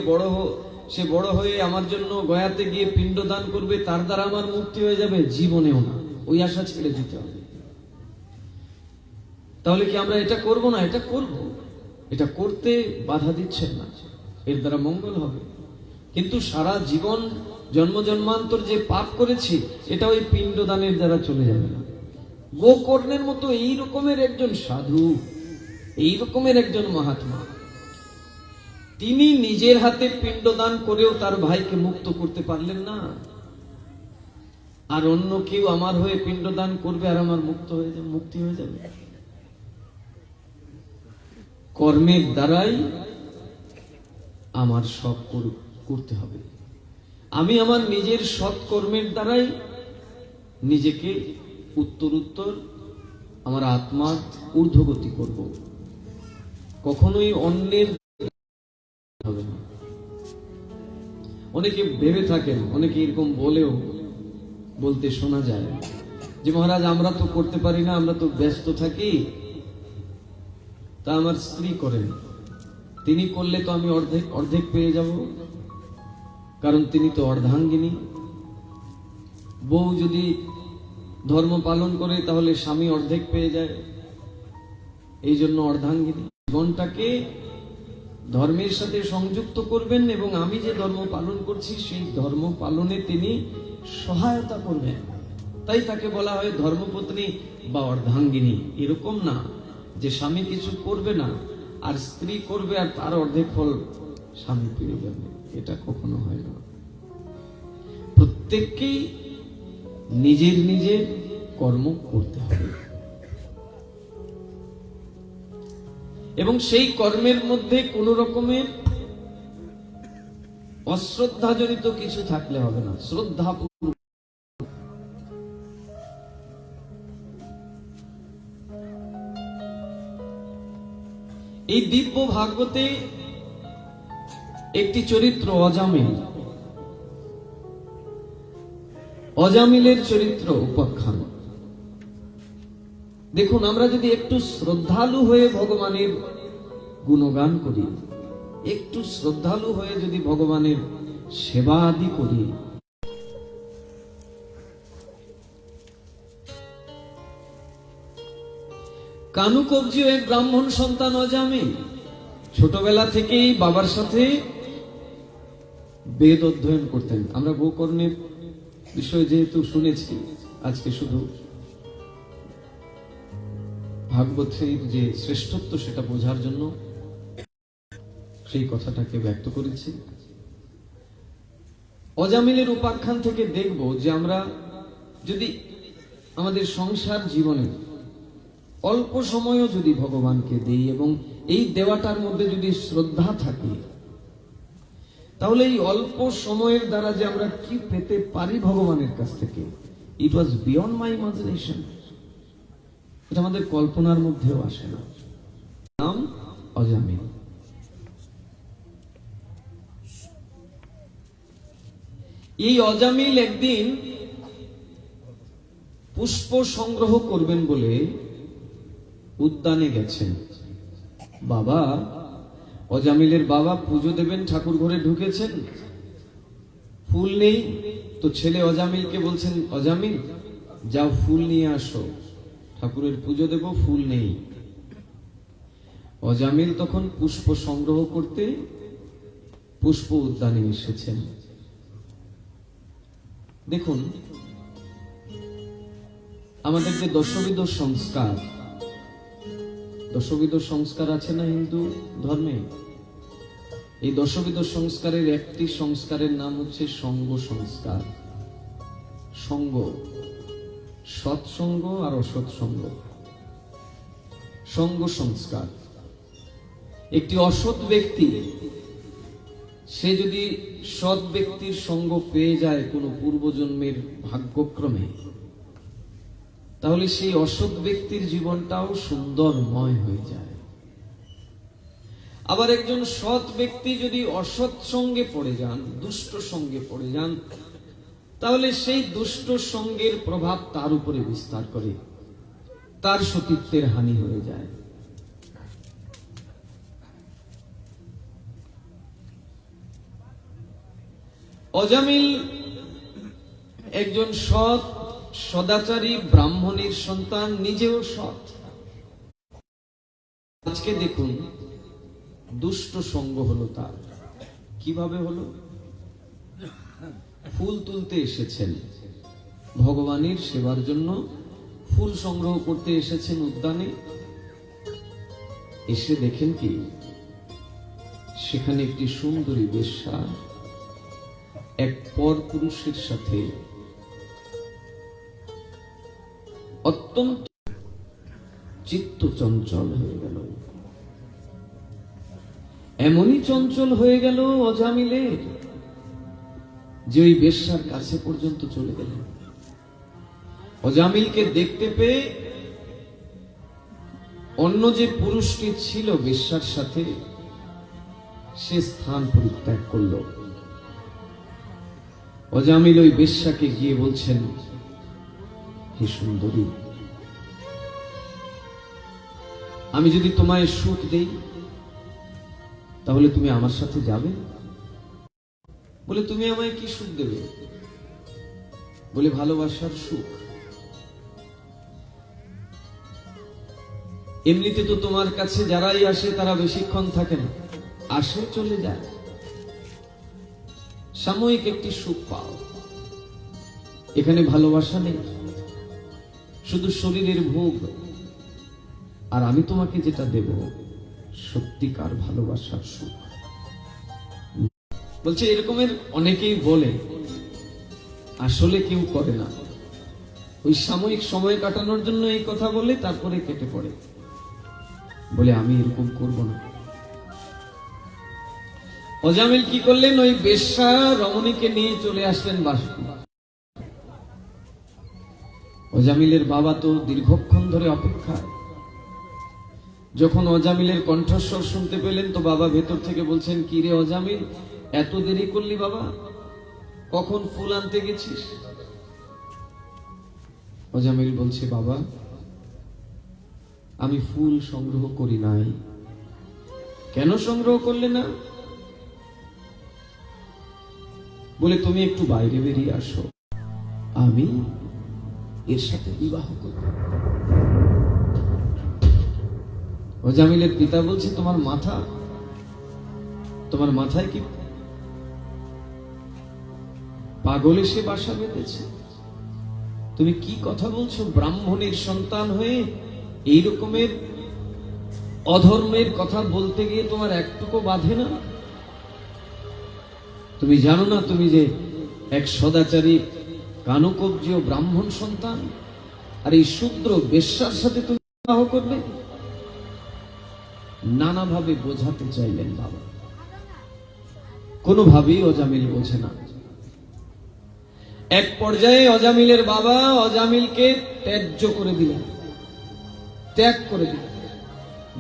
সে বড় হয়ে আমার জন্য গয়াতে গিয়ে পিণ্ড দান করবে, তার দ্বারা আমার মুক্তি হয়ে যাবে, জীবনেও না। ওই আশা ছেড়ে দিতে হবে। তাহলে কি আমরা এটা করব না? এটা করব। এটা করতে বাধা দিচ্ছেন না, এর দ্বারা মঙ্গল হবে। কিন্তু সারা জীবন জন্ম জন্মান্তর যে পাপ করেছি, এটা ওই পিণ্ড দানের দ্বারা চলে যাবে না। গোকর্ণের মতো এই রকমের একজন সাধু, এই রকমের একজন মহাত্মা, তিনি নিজের হাতে পিণ্ড দান করেও তার ভাইকে মুক্ত করতে পারলেন না। আর অন্য কেউ আমার হয়ে পিণ্ড দান করবে আর আমার মুক্তি হয়ে যাবে। কর্মের দ্বারাই আমার সব করতে হবে। আমি আমার নিজের সৎ কর্মের দ্বারাই নিজেকে উত্তর আমার আত্মার ঊর্ধ্বগতি করব, কখনোই অন্যের হবে না। অনেকে ভেবে থাকেন, অনেকে এরকম বলতে শোনা যায় যে মহারাজ আমরা তো করতে পারি না, আমরা তো ব্যস্ত থাকি, তা আমার স্ত্রী করেন, তিনি করলে তো আমি অর্ধেক পেয়ে যাব, কারণ তিনি তো অর্ধাঙ্গিনী। বউ যদি ধর্ম পালন করে তাহলে স্বামী অর্ধেক পেয়ে যায়, এই জন্য অর্ধাঙ্গিনী। জীবনটাকে ধর্মের সাথে সংযুক্ত করবেন এবং আমি যে ধর্ম পালন করছি সেই ধর্ম পালনে তিনি সহায়তা করবেন। তাই তাকে বলা হয় ধর্মপত্নী বা অর্ধাঙ্গিনী। এরকম না যে স্বামী কিছু করবে না আর স্ত্রী করবে আর তার অর্ধেক ফল স্বামী পেয়ে যাবে, এটা কখনো হয় না। প্রত্যেককেই নিজের নিজের কর্ম করতে হবে এবং সেই কর্মের মধ্যে কোন রকমের অশ্রদ্ধাজনিত কিছু থাকলে হবে না। শ্রদ্ধা এই দিব্য ভাগবতে একটি চরিত্র অজামিল, অজামিলের চরিত্র উপাখ্যান। দেখুন, আমরা যদি একটু শ্রদ্ধালু হয়ে ভগবানের গুণগান করি, একটু শ্রদ্ধালু হয়ে যদি ভগবানের সেবা আদি করি, কানুকব্জিও এক ব্রাহ্মণ সন্তান অজামিল ছোটবেলা থেকেই বাবার সাথে বেদ অধ্যয়ন করতেন। আমরা গোকর্ণের বিষয়ে যেহেতু শুনেছি, আজকে শুধু ভাগবতের যে শ্রেষ্ঠত্ব সেটা বোঝার জন্য সেই কথাটাকে ব্যক্ত করেছি। অজামিলের উপাখ্যান থেকে দেখব যে আমরা যদি আমাদের সংসার জীবনে অল্প সময়ও যদি ভগবানকে দেই এবং এই দেওয়াটার মধ্যে যদি শ্রদ্ধা থাকে, তাহলে এই অল্প সময়ের দ্বারা যে আমরা কি পেতে পারি ভগবানের কাছ থেকে, ইট ওয়াজ বিয়ন্ড মাই ইমাজিনেশন। এটা আমাদের কল্পনার মধ্যেও আসে না। নাম অজামিল। এই অজামিল একদিন পুষ্প সংগ্রহ করবেন বলে উদ্যানে গেছেন। বাবা, অজামিলের বাবা পুজো দেবেন, ঠাকুর ঘরে ঢুকেছেন, ফুল নেই। তো ছেলে অজামিলকে বলছেন, অজামিল যাও ফুল নিয়ে আসো, ঠাকুরের পুজো দেব, ফুল নেই। অজামিল তখন পুষ্প সংগ্রহ করতে পুষ্প উদ্যানে এসেছেন। দেখুন, আমাদের যে দশবিধ সংস্কার, দশবিধ সংস্কার আছে না হিন্দু ধর্মে, এই দশবিধ সংস্কারের একটি সংস্কারের নাম হচ্ছে সঙ্গ সংস্কার। সঙ্গ, সৎসঙ্গ আর অসৎসঙ্গ। সঙ্গ সংস্কার। একটি অসৎ ব্যক্তি সে যদি সৎ ব্যক্তির সঙ্গ পেয়ে যায় কোনো পূর্বজন্মের ভাগ্যক্রমে, তাহলে সেই অসৎ ব্যক্তির জীবনটাও সুন্দরময় হয়ে যায়। আবার একজন সৎ ব্যক্তি যদি অসৎ সঙ্গে পড়ে যান, দুষ্ট সঙ্গে পড়ে যান, তাহলে সেই দুষ্ট সঙ্গের প্রভাব তার উপরে বিস্তার করে, তার সতীত্বের হানি হয়ে যায়। অজামিল একজন সৎ সদাচারী ব্রাহ্মণের সন্তান, নিজেও সৎ। আজকে দেখুন দুষ্ট সঙ্গ হলো তার। কিভাবে হলো? ফুল তুলতে এসেছেন, ভগবানের সেবার জন্য ফুল সংগ্রহ করতে এসেছেন উদ্যানে। এসে দেখেন কি সেখানে একটি সুন্দরী বেশ্যা এক পর পুরুষের সাথে অত্যন্ত চিত্ত চঞ্চল হয়ে গেল। এমনই চঞ্চল হয়ে গেল অজামিলের যে ওই বেশ্যার কাছে পর্যন্ত চলে গেলেন। অজামিলকে দেখতে পেয়ে অন্য যে পুরুষটি ছিল বেশ্যার সাথে, সে স্থান পরিত্যাগ করল। অজামিল ওই বেশ্যাকে গিয়ে বলছেন, হে সুন্দরী, আমি যদি তোমায় সুখ দেই তাহলে তুমি আমার সাথে যাবে? বলে, তুমি আমায় কি সুখ দেবে? বলে, ভালোবাসার সুখ। এমনিতে তো তোমার কাছে যারাই আসে তারা বেশিক্ষণ থাকে না, আসে চলে যায়, সাময়িক একটি সুখ পাও। এখানে ভালোবাসা নেই, শুধু শরীরের ভোগ। আর আমি তোমাকে যেটা দেব সত্যিকার ভালোবাসার সুখ। বলছে এরকমের অনেকেই বলে, আসলে কেউ করে না। ওই সাময়িক সময় কাটানোর জন্য এই কথা বলে, তারপরে কেটে পড়ে, বলে আমি এরকম করব না। অজামিল কি করলেন? ওই বেশ্যা রমণীকে নিয়ে চলে আসলেন বাসুকি। অজামিলের বাবা তো দীর্ঘক্ষণ ধরে অপেক্ষায়। যখন অজামিলের কণ্ঠস্বর শুনতে পেলেন, তো বাবা ভেতর থেকে বলছেন, কি রে অজামিল, এত দেরি করলি বাবা? কখন ফুল আনতে গেছিস? অজামিল বলছে, বাবা আমি ফুল সংগ্রহ করি নাই। কেন সংগ্রহ করলে না? বলে তুমি একটু বাইরে বেরিয়ে আসো, আমি এর সাথে বিবাহ করব। অজামিলের পিতা বলছে, তোমার মাথায় কি পাগল এসে বাসা বেঁধেছে? তুমি কি কথা বলছো? ব্রাহ্মণের সন্তান হয়ে এই রকমের অধর্মের কথা বলতে গিয়ে তোমার একটুকু বাধে না? তুমি জানো না তুমি যে এক সদাচারী কানুকব্জীয় ব্রাহ্মণ সন্তান, আর এই শূদ্র বেশ্যার সাথে তুমি বিবাহ করবে? নানাভাবে বোঝাতে চাইলেন বাবা, কোনোভাবেই অজামিল বোঝে না। এক পর্যায়ে অজামিলের বাবা অজামিলকে ত্যায্য করে দিলেন, ত্যাগ করে দিলেন।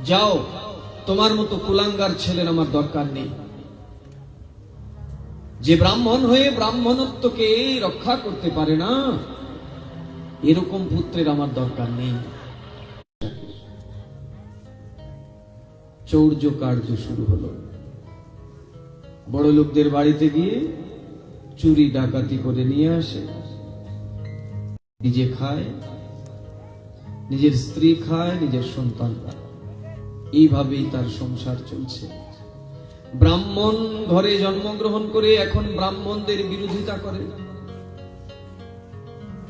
যাও, তোমার মতো কুলাঙ্গার ছেলের আমার দরকার নেই। যে ব্রাহ্মণ হয়ে ব্রাহ্মণত্বকে রক্ষা করতে পারে না, এরকম পুত্রের আমার দরকার নেই। চৌর্য কার্য শুরু হলো। বড় লোকদের বাড়িতে গিয়ে চুরি ডাকাতি করে নিয়ে আসে, নিজে খায়, নিজের স্ত্রী খায়, নিজের সন্তান খায়। এইভাবেই তার সংসার চলছে। ব্রাহ্মণ ঘরে জন্মগ্রহণ করে এখন ব্রাহ্মণদের বিরোধিতা করে,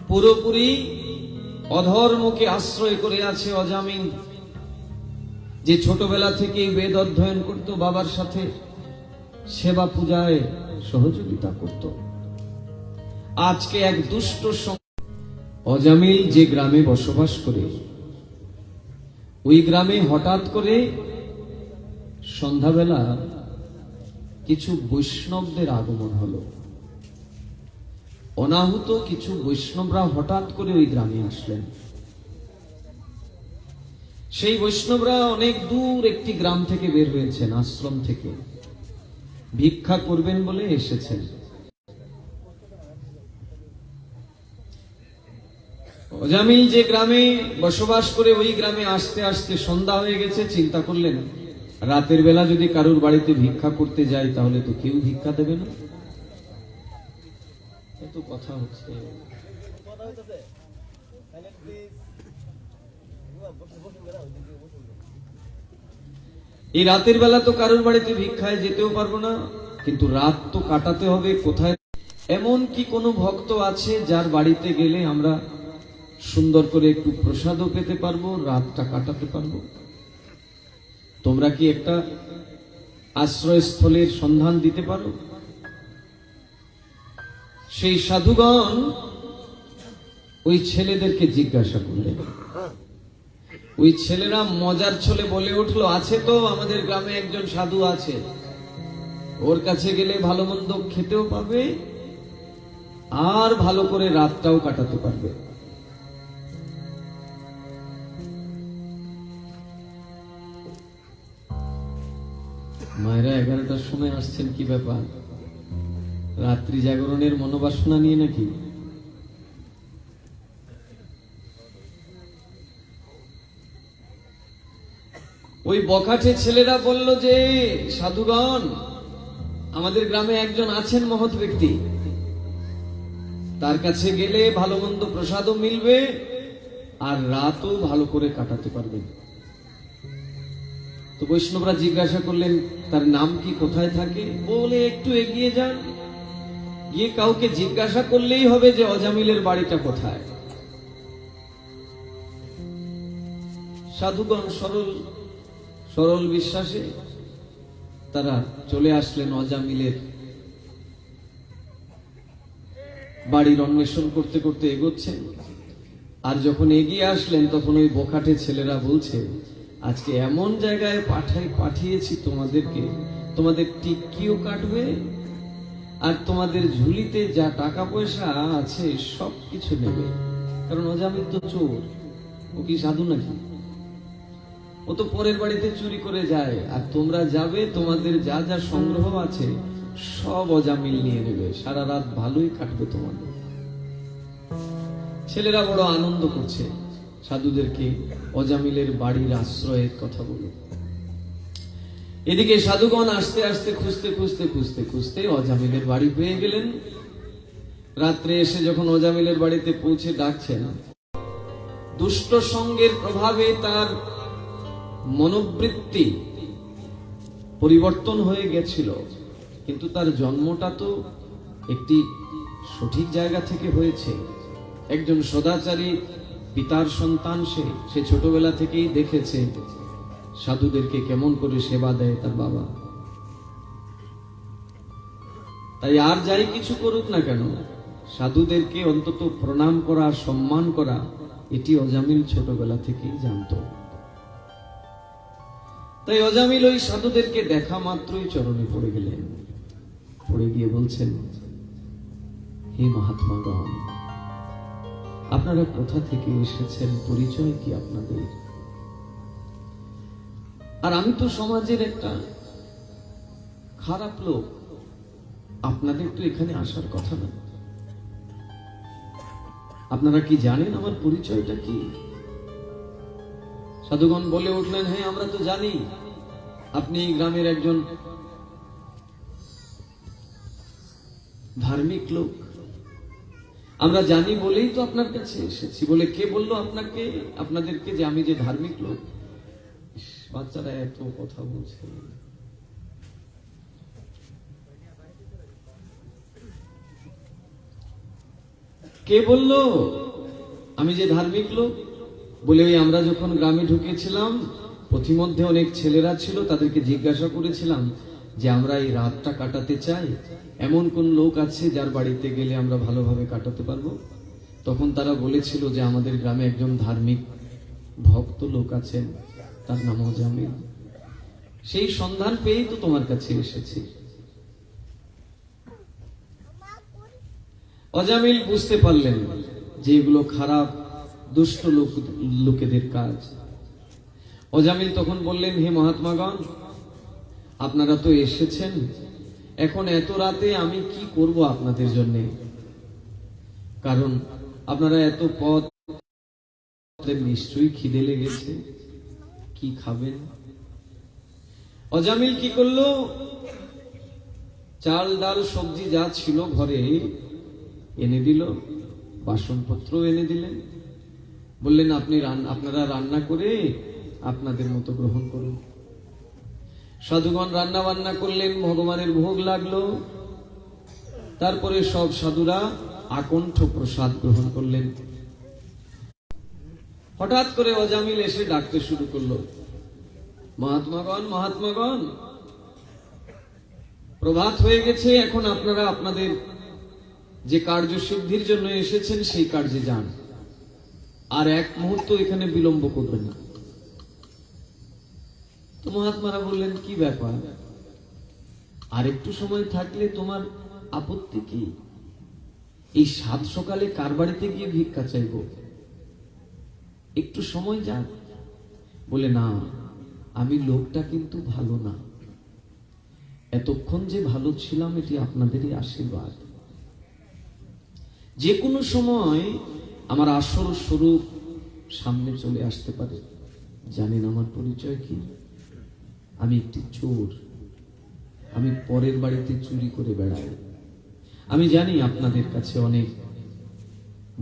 পুরোপুরি অধর্মকে আশ্রয় করে আছে অজামিল, যে ছোটবেলা থেকেই বেদ অধ্যয়ন করত, বাবার সাথে সেবা পূজায় সহযোগিতা করত। আজকে এক দুষ্ট অজামিল যে গ্রামে বসবাস করে, ওই গ্রামে হঠাৎ করে সন্ধ্যাবেলা কিছু বৈষ্ণবদের আগমন হলো। অনাহুত কিছু বৈষ্ণবরা হঠাৎ করে ওই গ্রামে আসলেন। সেই বৈষ্ণবরা অনেক দূর একটি গ্রাম থেকে বের হয়েছেন, আশ্রম থেকে ভিক্ষা করবেন বলে এসেছেন। অজামিল যে গ্রামে বসবাস করে, ওই গ্রামে আসতে আসতে সন্ধ্যা হয়ে গেছে। চিন্তা করলেন, রাতের বেলা যদি কারুর বাড়িতে ভিক্ষা করতে যাই তাহলে তো কেউ ভিক্ষা দেবে না। এত কথা হচ্ছে। এই রাতের বেলা তো কারুর বাড়িতে ভিক্ষায় যেতেও পারবো না, কিন্তু রাত তো কাটাতে হবে কোথায়? এমন কি কোনো ভক্ত আছে যার বাড়িতে গেলে আমরা সুন্দর করে একটু প্রসাদও পেতে পারবো, রাতটা কাটাতে পারবো? তোমরা কি একটা আশ্রয়স্থলের সন্ধান দিতে পারো? সেই সাধুগণ ওই ছেলেদেরকে জিজ্ঞাসা করলেন। ওই ছেলেরা মজার ছলে বলে উঠলো, আছে তো, আমাদের গ্রামে একজন সাধু আছে, ওর কাছে গেলে ভালো মন্দ খেতেও পাবে আর ভালো করে রাতটাও কাটাতে পারবে। মায়েরা 11টার সময় আসছেন, কি ব্যাপার? রাত্রি জাগরণের মনোবাসনা নিয়ে নাকি? ওই বখাটে ছেলেরা বলল যে, সাধুগণ, আমাদের গ্রামে একজন আছেন মহৎ ব্যক্তি, তার কাছে গেলে ভালো মন্দ প্রসাদও মিলবে আর রাতও ভালো করে কাটাতে পারবেন। তো বৈষ্ণবরা জিজ্ঞাসা করলেন তার নাম কি, কোথায় থাকে? বলে একটু এগিয়ে যান, গিয়ে কাউকে জিজ্ঞাসা করলেই হবে যে অজামিলের বাড়িটা কোথায়। সাধুগণ সরল সরল বিশ্বাসে তারা চলে আসলেন অজামিলের বাড়ির অন্বেষণ করতে করতে এগোচ্ছেন। আর যখন এগিয়ে আসলেন তখন ওই বোকাটে ছেলেরা বলছে, আজকে এমন জায়গায় পাঠিয়েছি তোমাদেরকে, তোমাদের টিক্কিও কাটবে আর তোমাদের ঝুলিতে যা টাকা পয়সা আছে সব কিছু নেবে। কারণ অজামিল তো চোর, ও কি সাধু নাকি? ও তো পরের বাড়িতে চুরি করে যায়, আর তোমরা যাবে, তোমাদের যা যা সংগ্রহ আছে সব অজামিল নিয়ে নেবে, সারা রাত ভালোই কাটবে তোমাদের। ছেলেরা বড় আনন্দ করছে সাধুদেরকে অজামিলের বাড়ির আশ্রয়ের কথা বলে। এদিকে সাধুগণ আস্তে আস্তে খুঁজতে খুঁজতে খুঁজতে খুঁজতে অজামিলের বাড়ি পেয়ে গেলেন। রাত্রে এসে যখন অজামিলের বাড়িতে পৌঁছে ডাকছেন, দুষ্ট সঙ্গের প্রভাবে তার মনোবৃত্তি পরিবর্তন হয়ে গেছিল, কিন্তু তার জন্মটা তো একটি সঠিক জায়গা থেকে হয়েছে। একজন সদাচারী পিতার সন্তান সে ছোটবেলা থেকেই দেখেছে সাধুদেরকে কেমন করে সেবা দেয় তার বাবা। তাই আর যাই কিছু করুক না কেন, সাধুদেরকে অন্তত প্রণাম করা, সম্মান করা, এটি অজামিল ছোটবেলা থেকেই জানতো। তাই অজামিল ওই সাধুদেরকে দেখা মাত্রই চরণে পড়ে গেলেন। পড়ে গিয়ে বলছেন, হে মহাত্মাগণ, আপনারা কোথা থেকে এসেছেন, পরিচয় কি আপনাদের? আর আমি তো সমাজের একটা খারাপ লোক, আপনাদের তো এখানে আসার কথা না। আপনারা কি জানেন আমার পরিচয়টা কি? সাধুগণ বলে উঠলেন, হ্যাঁ আমরা তো জানি আপনি গ্রামের একজন ধার্মিক লোক। আমরা জানি বলেই তো আপনার কাছে এসেছি। বলে, কে বললো আপনাদেরকে যে আমি যে ধার্মিক লোক? বাচ্চারা এত কথা বলছে। কে বললো আমি যে ধার্মিক লোক? বলে, ওই আমরা যখন গ্রামে ঢুকেছিলাম, পথিমধ্যে অনেক ছেলেরা ছিল, তাদেরকে জিজ্ঞাসা করেছিলাম যে আমরা এই রাতটা কাটাতে চাই, এমন কোন লোক আছে যার বাড়িতে গেলে আমরা ভালোভাবে কাটাতে পারবো? তখন তারা বলেছিল যে আমাদের গ্রামে একজন ধার্মিক ভক্ত লোক আছেন, তার নাম অজামিল। সেই সন্ধান পেয়েই তো তোমার কাছে এসেছি। অজামিল বুঝতে পারলেন যে এগুলো খারাপ দুষ্ট লোকেদের কাজ। অজামিল তখন বললেন, হে মহাত্মাগণ, আপনারা তো এসেছেন, এখন এত রাতে আমি কি করব আপনাদের জন্য? কারণ আপনারা এত পথ, নিশ্চয়ই খিদে লেগেছে, কি খাবেন? অজামিল কি করলো, চাল ডাল সবজি যা ছিল ঘরে এনে দিল, বাসনপত্র এনে দিলেন, বললেন আপনারা রান্না করে আপনাদের মতো গ্রহণ করুন। সাধুগণ রান্না বান্না করলেন, ভগবানের ভোগ লাগলো। তারপরে সব সাধুরা আকণ্ঠ প্রসাদ গ্রহণ করলেন। হঠাৎ করে অজামিল এসে ডাকতে শুরু করলো, মহাত্মাগণ, মহাত্মাগণ, প্রভাত হয়ে গেছে, এখন আপনারা আপনাদের যে কার্য সিদ্ধির জন্য এসেছেন সেই কার্যে যান, আর এক মুহূর্ত এখানে বিলম্ব করবেন না। তো মহাত্মারা বললেন, কি ব্যাপার, আর একটু সময় থাকলে তোমার আপত্তি কি? এই সাত সকালে কার বাড়িতে গিয়ে ভিক্ষা চাইব? একটু সময় যাক। বলে, না, আমি লোকটা কিন্তু ভালো না, এতক্ষণ যে ভালো ছিলাম এটি আপনাদেরই আশীর্বাদ। যে কোনো সময় আমার আসল স্বরূপ সামনে চলে আসতে পারে। জানেন আমার পরিচয় কি? আমি একটি চোর, আমি পরের বাড়িতে চুরি করে বেড়াই। আমি জানি আপনাদের কাছে অনেক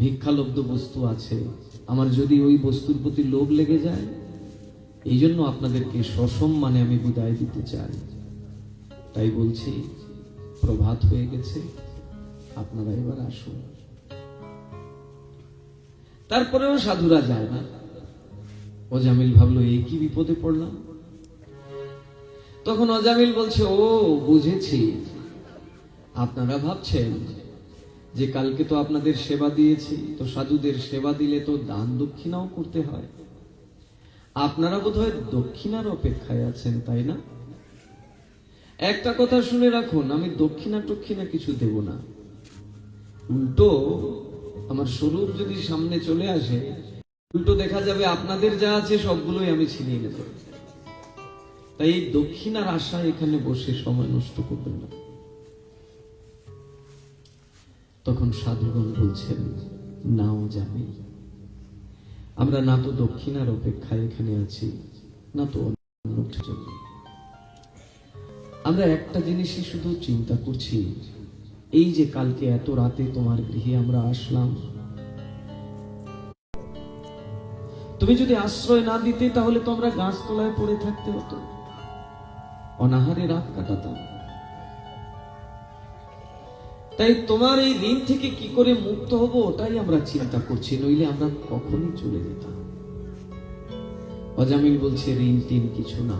ভিক্ষালব্ধ বস্তু আছে, আমার যদি ওই বস্তুর প্রতি লোভ লেগে যায় এই জন্য আপনাদেরকে সসম্মানে আমি বিদায় দিতে চাই। তাই বলছি, প্রভাত হয়ে গেছে, আপনারা এবার আসুন। তারপরেও সাধুরা যায় না। অজামিল ভাবলো, এই কি বিপদে পড়লাম। তখন অজামিল বলছে, ও বুঝেছি, আপনারা ভাবছেন যে কালকে তো আপনাদের সেবা দিয়েছি, তো সাধুদের সেবা দিলে তো দান দক্ষিণাও করতে হয়। আপনারা বোধহয় দক্ষিণার অপেক্ষায় আছেন, তাই না? একটা কথা শুনে রাখুন, আমি দক্ষিণা টক্ষিণা কিছু দেব না। উল্টো আমার স্বরূপ যদি সামনে চলে আসে, উল্টো দেখা যাবে আপনাদের যা আছে সবগুলোই আমি ছিনিয়ে নেব। তাই এই দক্ষিণার আশায় এখানে বসে সময় নষ্ট করবেন না। তখন সাধুগণ বলছেন, নাও যাবে, আমরা না তো দক্ষিণার অপেক্ষায় এখানে আছি, না তো অন্য জন্য। আমরা একটা জিনিসই শুধু চিন্তা করছি, এই যে কালকে এত রাতে তোমার গৃহে আমরা আসলাম, তুমি যদি আশ্রয় না দিতে তাহলে তো আমরা গাছতলায় পড়ে থাকতে হতো, অনাহারে রাত কাটাতাম। তাই তোমার এই ঋণ থেকে কি করে মুক্ত হব ওটাই আমরা চিন্তা করছি, নইলে আমরা কখনই চলে যেতাম। অজামিল বলছে, ঋণ টিন কিছু না।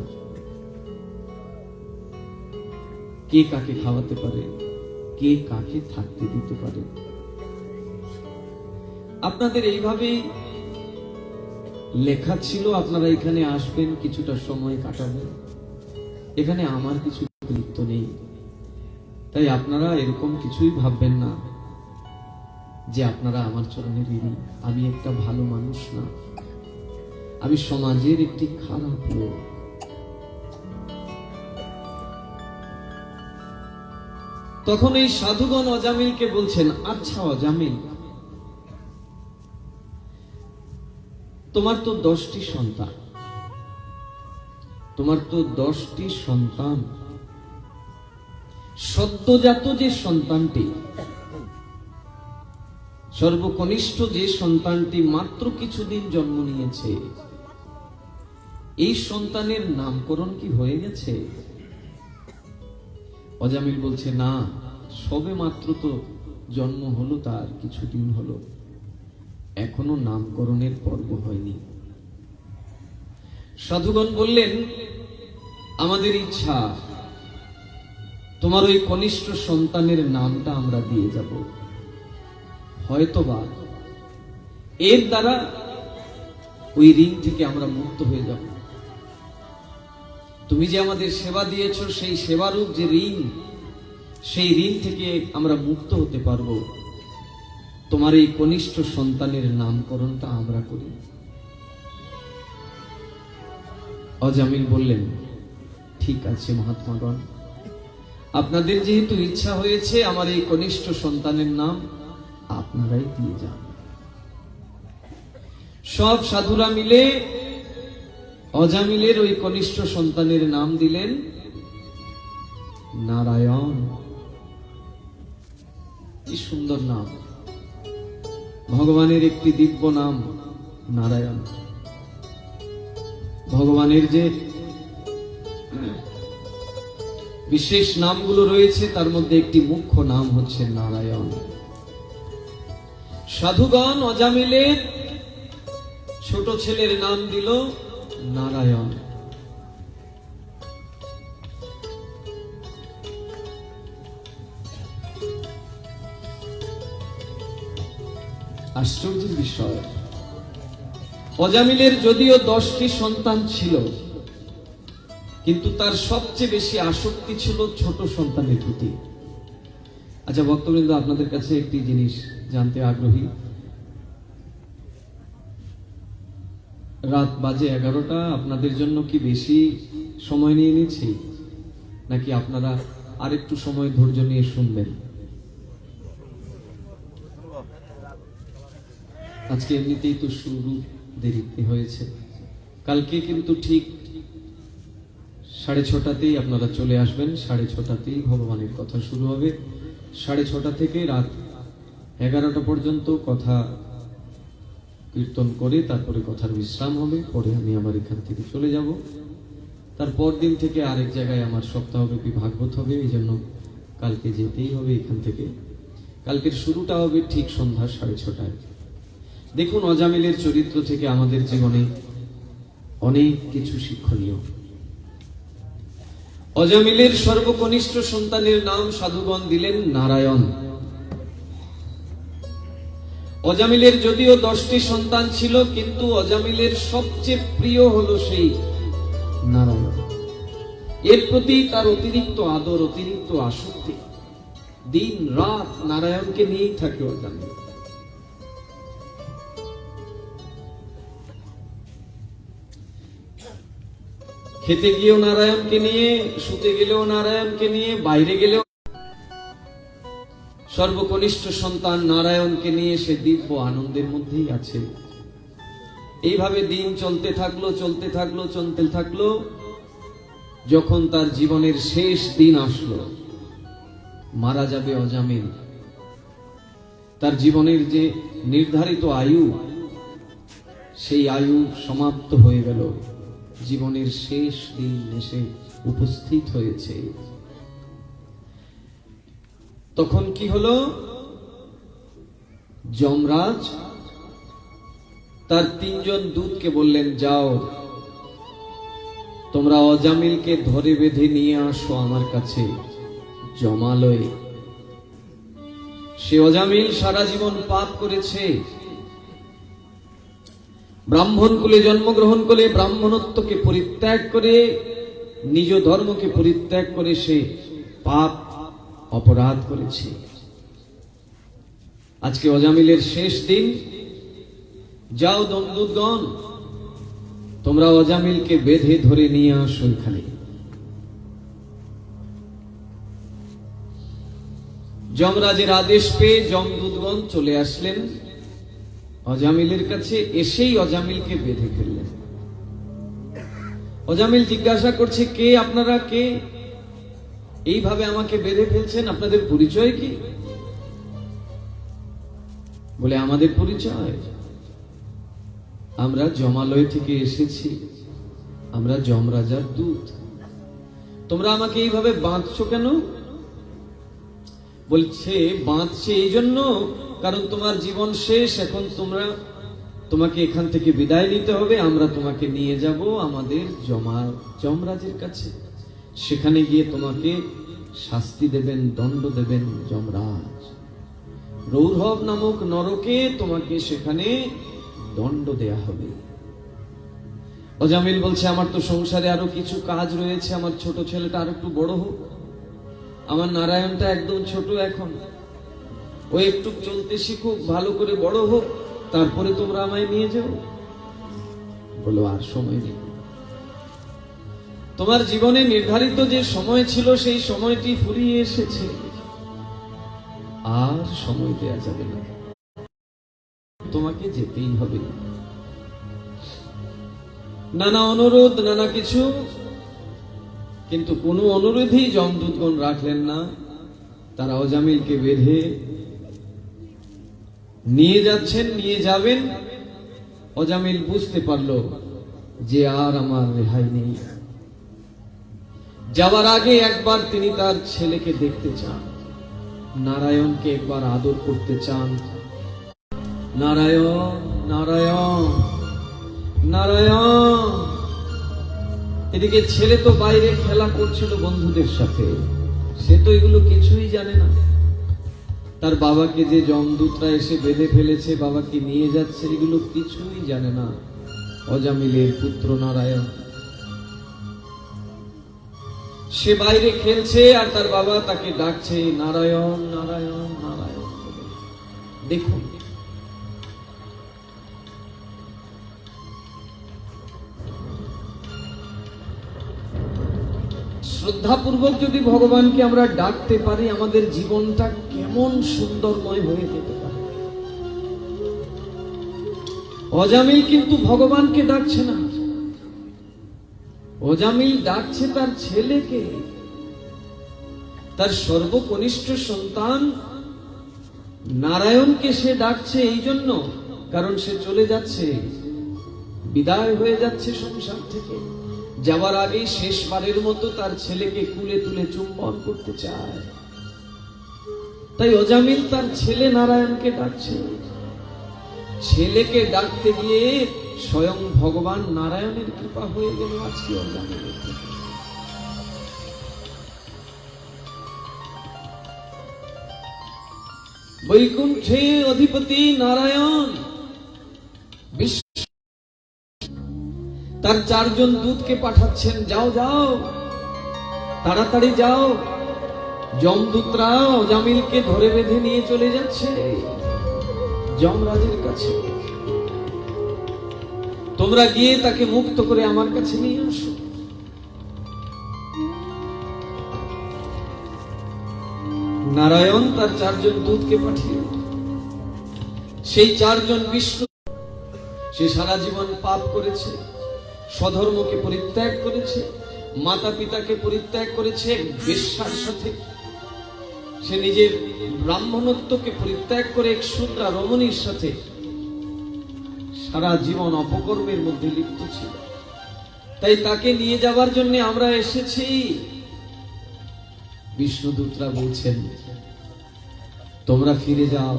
কে কাকে খাওয়াতে পারে, কে কাকে থাকতে দিতে পারে। আপনাদের এইভাবেই লেখা ছিল, আপনারা এখানে আসবেন, কিছুটা সময় কাটাবেন। এখানে আমার কিছু দায়িত্ব নেই। তাই আপনারা এরকম কিছুই ভাববেন না যে আপনারা আমার চরণে ঋণী। আমি একটা ভালো মানুষ না, আমি সমাজের একটি খারাপ লোক। তখন এই সাধুগণ অজামিলকে বলছেন, আচ্ছা অজামিল, তোমার তো 10টি সন্তান, তোমার তো 10টি সন্তান। সদ্যজাত যে সন্তানটি, সর্বকনিষ্ঠ যে সন্তানটি মাত্র কিছুদিন জন্ম নিয়েছে, এই সন্তানের নামকরণ কি হয়ে গেছে? অজামিল বলছে, না, সবে মাত্র তো জন্ম হলো, তার কিছুদিন হলো, এখনো নামকরণের পর্ব হয়নি। সাধুগণ বললেন, আমাদের ইচ্ছা তোমার ওই কনিষ্ঠ সন্তানের নামটা আমরা দিয়ে যাব, হয়তোবা এর দ্বারা ওই ঋণ থেকে আমরা মুক্ত হয়ে যাব। তুমি যে আমাদের সেবা দিয়েছ, সেই সেবারূপ যে ঋণ, সেই ঋণ থেকে আমরা মুক্ত হতে পারবো। তোমার এই কনিষ্ঠ সন্তানের নামকরণটা আমরা করি। অজামিল বললেন, ঠিক আছে মহাত্মাগণ, আপনাদের যেহেতু ইচ্ছা হয়েছে, আমার এই কনিষ্ঠ সন্তানের নাম আপনারাই দিয়ে যান। সব সাধুরা মিলে অজামিলের ওই কনিষ্ঠ সন্তানের নাম দিলেন নারায়ণ। কি সুন্দর নাম, ভগবানের একটি দিব্য নাম নারায়ণ। ভগবানের যে বিশেষ নামগুলো রয়েছে, তার মধ্যে একটি মুখ্য নাম হচ্ছে নারায়ণ। সাধুগণ অজামিলের ছোট ছেলের নাম দিল নারায়ণ। আশ্চর্যের বিষয়, অজামিলের যদিও 10টি সন্তান ছিল, কিন্তু তার সবচেয়ে বেশি আসক্তি ছিল ছোট সন্তানের প্রতি। আচ্ছা ভক্তবৃন্দ, আপনাদের কাছে একটি জিনিস জানতে আগ্রহী। রাত বাজে 11টা, আপনাদের জন্য কি বেশি সময় নিয়ে নিচ্ছি, নাকি আপনারা আরেকটু সময় ধৈর্য নিয়ে শুনবেন? আজকে এমনিতেই তো শুরু দেরিতে হয়েছে। কালকে কিন্তু ঠিক 6:30তেই আপনারা চলে আসবেন। 6:30তেই ভগবানের কথা শুরু হবে। 6:30 থেকে রাত 11টা পর্যন্ত কথা কীর্তন করে তারপরে কথার বিশ্রাম হবে, পরে আমি আবার এখান থেকে চলে যাব। তারপর দিন থেকে আরেক জায়গায় আমার সপ্তাহব্যাপী ভাগবত হবে, এই জন্য কালকে যেতেই হবে এখান থেকে। কালকের শুরুটা হবে ঠিক সন্ধ্যা 6:30টায়। দেখুন, অজামিলের চরিত্র থেকে আমাদের জীবনে অনেক কিছু শিক্ষণীয়। অজামিলের সর্বকনিষ্ঠ সন্তানের নাম সাধুগণ দিলেন নারায়ণ। অজামিলের যদিও 10টি সন্তান ছিল, কিন্তু অজামিলের সবচেয়ে প্রিয় হলো সেই নারায়ণ। এর প্রতি তার অতিরিক্ত আদর, অতিরিক্ত আসক্তি। দিন রাত নারায়ণকে নিয়েই থাকে অজামিল। খেতে গিয়েও নারায়ণকে নিয়ে, শুতে গেলেও নারায়ণকে নিয়ে, বাইরে গেলেও। সর্বকনিষ্ঠ সন্তান নারায়ণকে নিয়ে সে দিব্য আনন্দের মধ্যেই আছে। এইভাবে দিন চলতে থাকলো, চলতে থাকলো, চলতে থাকলো। যখন তার জীবনের শেষ দিন আসলো, মারা যাবে অজামিল, তার জীবনের যে নির্ধারিত আয়ু, সেই আয়ু সমাপ্ত হয়ে গেল। জীবনের শেষ দিন এসে উপস্থিত হয়েছে। তখন কি হলো? যমরাজ তার 3 জন দূতকে বললেন, যাও তোমরা অজামিলকে ধরে বেঁধে নিয়ে আসো আমার কাছে জমালয়ে। সে অজামিল সারা জীবন পাপ করেছে। ব্রাহ্মণ কুলে জন্মগ্রহণ করে ব্রাহ্মণত্বকে পরিত্যাগ করে, নিজ ধর্মকে পরিত্যাগ করে সে পাপ অপরাধ করেছে। আজকে অজামিলের শেষ দিন। যাও দূতগণ, তোমরা অজামিলকে বেঁধে ধরে নিয়ে আসো এখানে। যমরাজের আদেশ পেয়ে যমদূতগণ চলে আসলেন অজামিলের কাছে। এসেই অজামিলকে বেঁধে ফেললেন। অজামিল জিজ্ঞাসা করছে, কে আপনারা? কে এইভাবে আমাকে বেঁধে ফেলছেন? আপনাদের পরিচয় কি? বলে, আমাদের পরিচয়, আমরা জমালয় থেকে এসেছি, আমরা যমরাজার দূত। তোমরা আমাকে এইভাবে বাঁধছো কেন? বলছে, বাঁধছে এই জন্য কারণ তোমার জীবন শেষ। এখন তোমাকে এখান থেকে বিদায় নিতে হবে। আমরা তোমাকে নিয়ে যাব আমাদের যমরাজের কাছে। সেখানে গিয়ে তোমাকে শাস্তি দেবেন, দণ্ড দেবেন যমরাজ। রৌরব নামক নরকে তোমাকে সেখানে দণ্ড দেয়া হবে। অজামিল বলছে, আমার তো সংসারে আরো কিছু কাজ রয়েছে। আমার ছোট ছেলেটা আর একটু বড় হোক, আমার নারায়ণটা একদম ছোট এখন, ও একটু চলতে শিখুক, ভালো করে বড় হোক, তারপরে তোমরা আমায় নিয়ে যাও। বলো, আর সময় নেই। তোমার জীবনে নির্ধারিত যে সময় ছিল সেই সময়টি ফুরিয়ে এসেছে, আর সময় দেয়া যাবে না, তোমাকে যেতেই হবে। নানা অনুরোধ, নানা কিছু, কিন্তু কোনো অনুরোধই যমদূতগণ রাখলেন না। তারা অজামিলকে বেঁধে নিয়ে যাচ্ছেন, নিয়ে যাবেন। অজামিল বুঝতে পারল যে আর আমার রেহাই নেই। যাওয়ার আগে একবার তিনি তার ছেলেকে দেখতে চান, নারায়ণকে একবার আদর করতে চান। নারায়ণ, নারায়ণ, নারায়ণ। এদিকে ছেলে তো বাইরে খেলা করছিল বন্ধুদের সাথে, সে তো এগুলো কিছুই জানে না। তার বাবাকে যে যমদূতরা এসে বেঁধে ফেলেছে, বাবাকে নিয়ে যাচ্ছে, এগুলো কিছুই জানে না অজামিলের পুত্র নারায়ণ। সে বাইরে খেলছে আর তার বাবা তাকে ডাকছে, নারায়ণ, নারায়ণ, নারায়ণ। দেখুন, শ্রদ্ধাপূর্বক যদি ভগবানকে আমরা ডাকতে পারি, আমাদের জীবনটা কেমন সুন্দরময় হয়ে যেতে পারে। অজামিল কিন্তু ভগবানকে ডাকছে না, অজামিল ডাকছে তার ছেলেকে, তার সর্বকনিষ্ঠ সন্তান নারায়ণকে সে ডাকছে। এই জন্য, কারণ সে চলে যাচ্ছে, বিদায় হয়ে যাচ্ছে সংসার থেকে। যাওয়ার আগে শেষবারের মতো তার ছেলেকে কুলে তুলে চুম্বন করতে চায়। তাই অজামিল তার ছেলে নারায়ণকে ডাকছে। ছেলেকে ডাকতে গিয়ে স্বয়ং ভগবান নারায়ণের কৃপা হয়ে গেল আজকে অজামিলের প্রতি। বৈকুণ্ঠে অধিপতি নারায়ণ তার 4 জন দূতকে পাঠাচ্ছেন, যাও যাও, তাড়াতাড়ি যাও। যমদূতরা অজামিলকে ধরে বেঁধে নিয়ে চলে যাচ্ছে যমরাজের কাছে। তোমরা গিয়ে তাকে মুক্ত করে আমার কাছে নিয়ে আসো। নারায়ণ তার 4 জন দূতকে পাঠিয়ে, সেই 4 জন বিষ্ণু, সে সারা জীবন পাপ করেছে, স্বধর্মকে পরিত্যাগ করেছে, মাতা পিতাকে পরিত্যাগ করেছে, বেশ্যার সাথে সে নিজের ব্রাহ্মণত্বকে পরিত্যাগ করে এক শূদ্রা রমণীর সাথে সারা জীবন অপকর্মের মধ্যে লিপ্ত ছিল। তাই তাকে নিয়ে যাবার জন্য আমরা এসেছি। বিষ্ণুদূতরা বলছেন, তোমরা ফিরে যাও,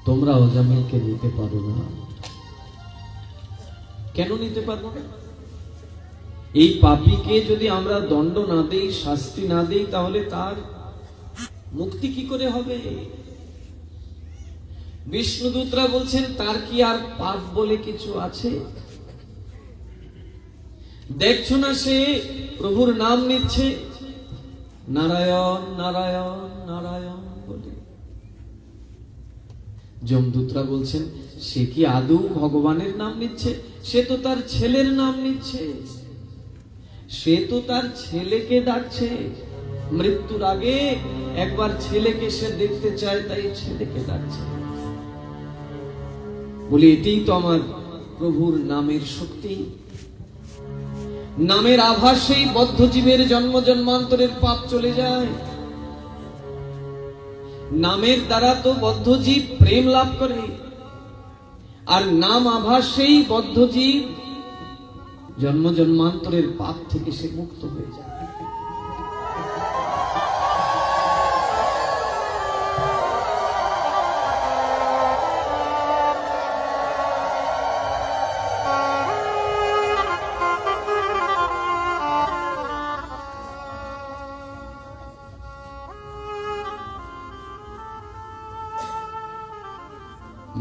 তোমরা অজামিলকে নিতে পারো না। কেন নিতে পারবো না? এই পাপীকে যদি আমরা দণ্ড না দেই, শাস্তি না দেই, তাহলে তার মুক্তি কি করে হবে? বিষ্ণুদূতরা বলছেন, তার কি আর পাপ বলে কিছু আছে? দেখছো না সে প্রভুর নাম নিচ্ছে, নারায়ণ নারায়ণ নারায়ণ বলে। যমদূতরা বলছেন, সে কি আদৌ ভগবানের নাম নিচ্ছে? সে তো তার ছেলের নাম নিচ্ছে, সে তো তার ছেলেকে ডাকছে। মৃত্যুর আগে একবার ছেলেকে সে দেখতে চায়, তাই ছেলেকে ডাকছে। বলি, এটাই তো আমার প্রভুর নামের শক্তি। নামের আভাসেই বদ্ধ জীবের জন্ম জন্মান্তরের পাপ চলে যায়। নামের দ্বারা তো বদ্ধ জীব প্রেম লাভ করে, আর নাম আভাসেই বদ্ধ জীব জন্ম জন্মান্তরের পাপ থেকে সে মুক্ত হয়ে যায়।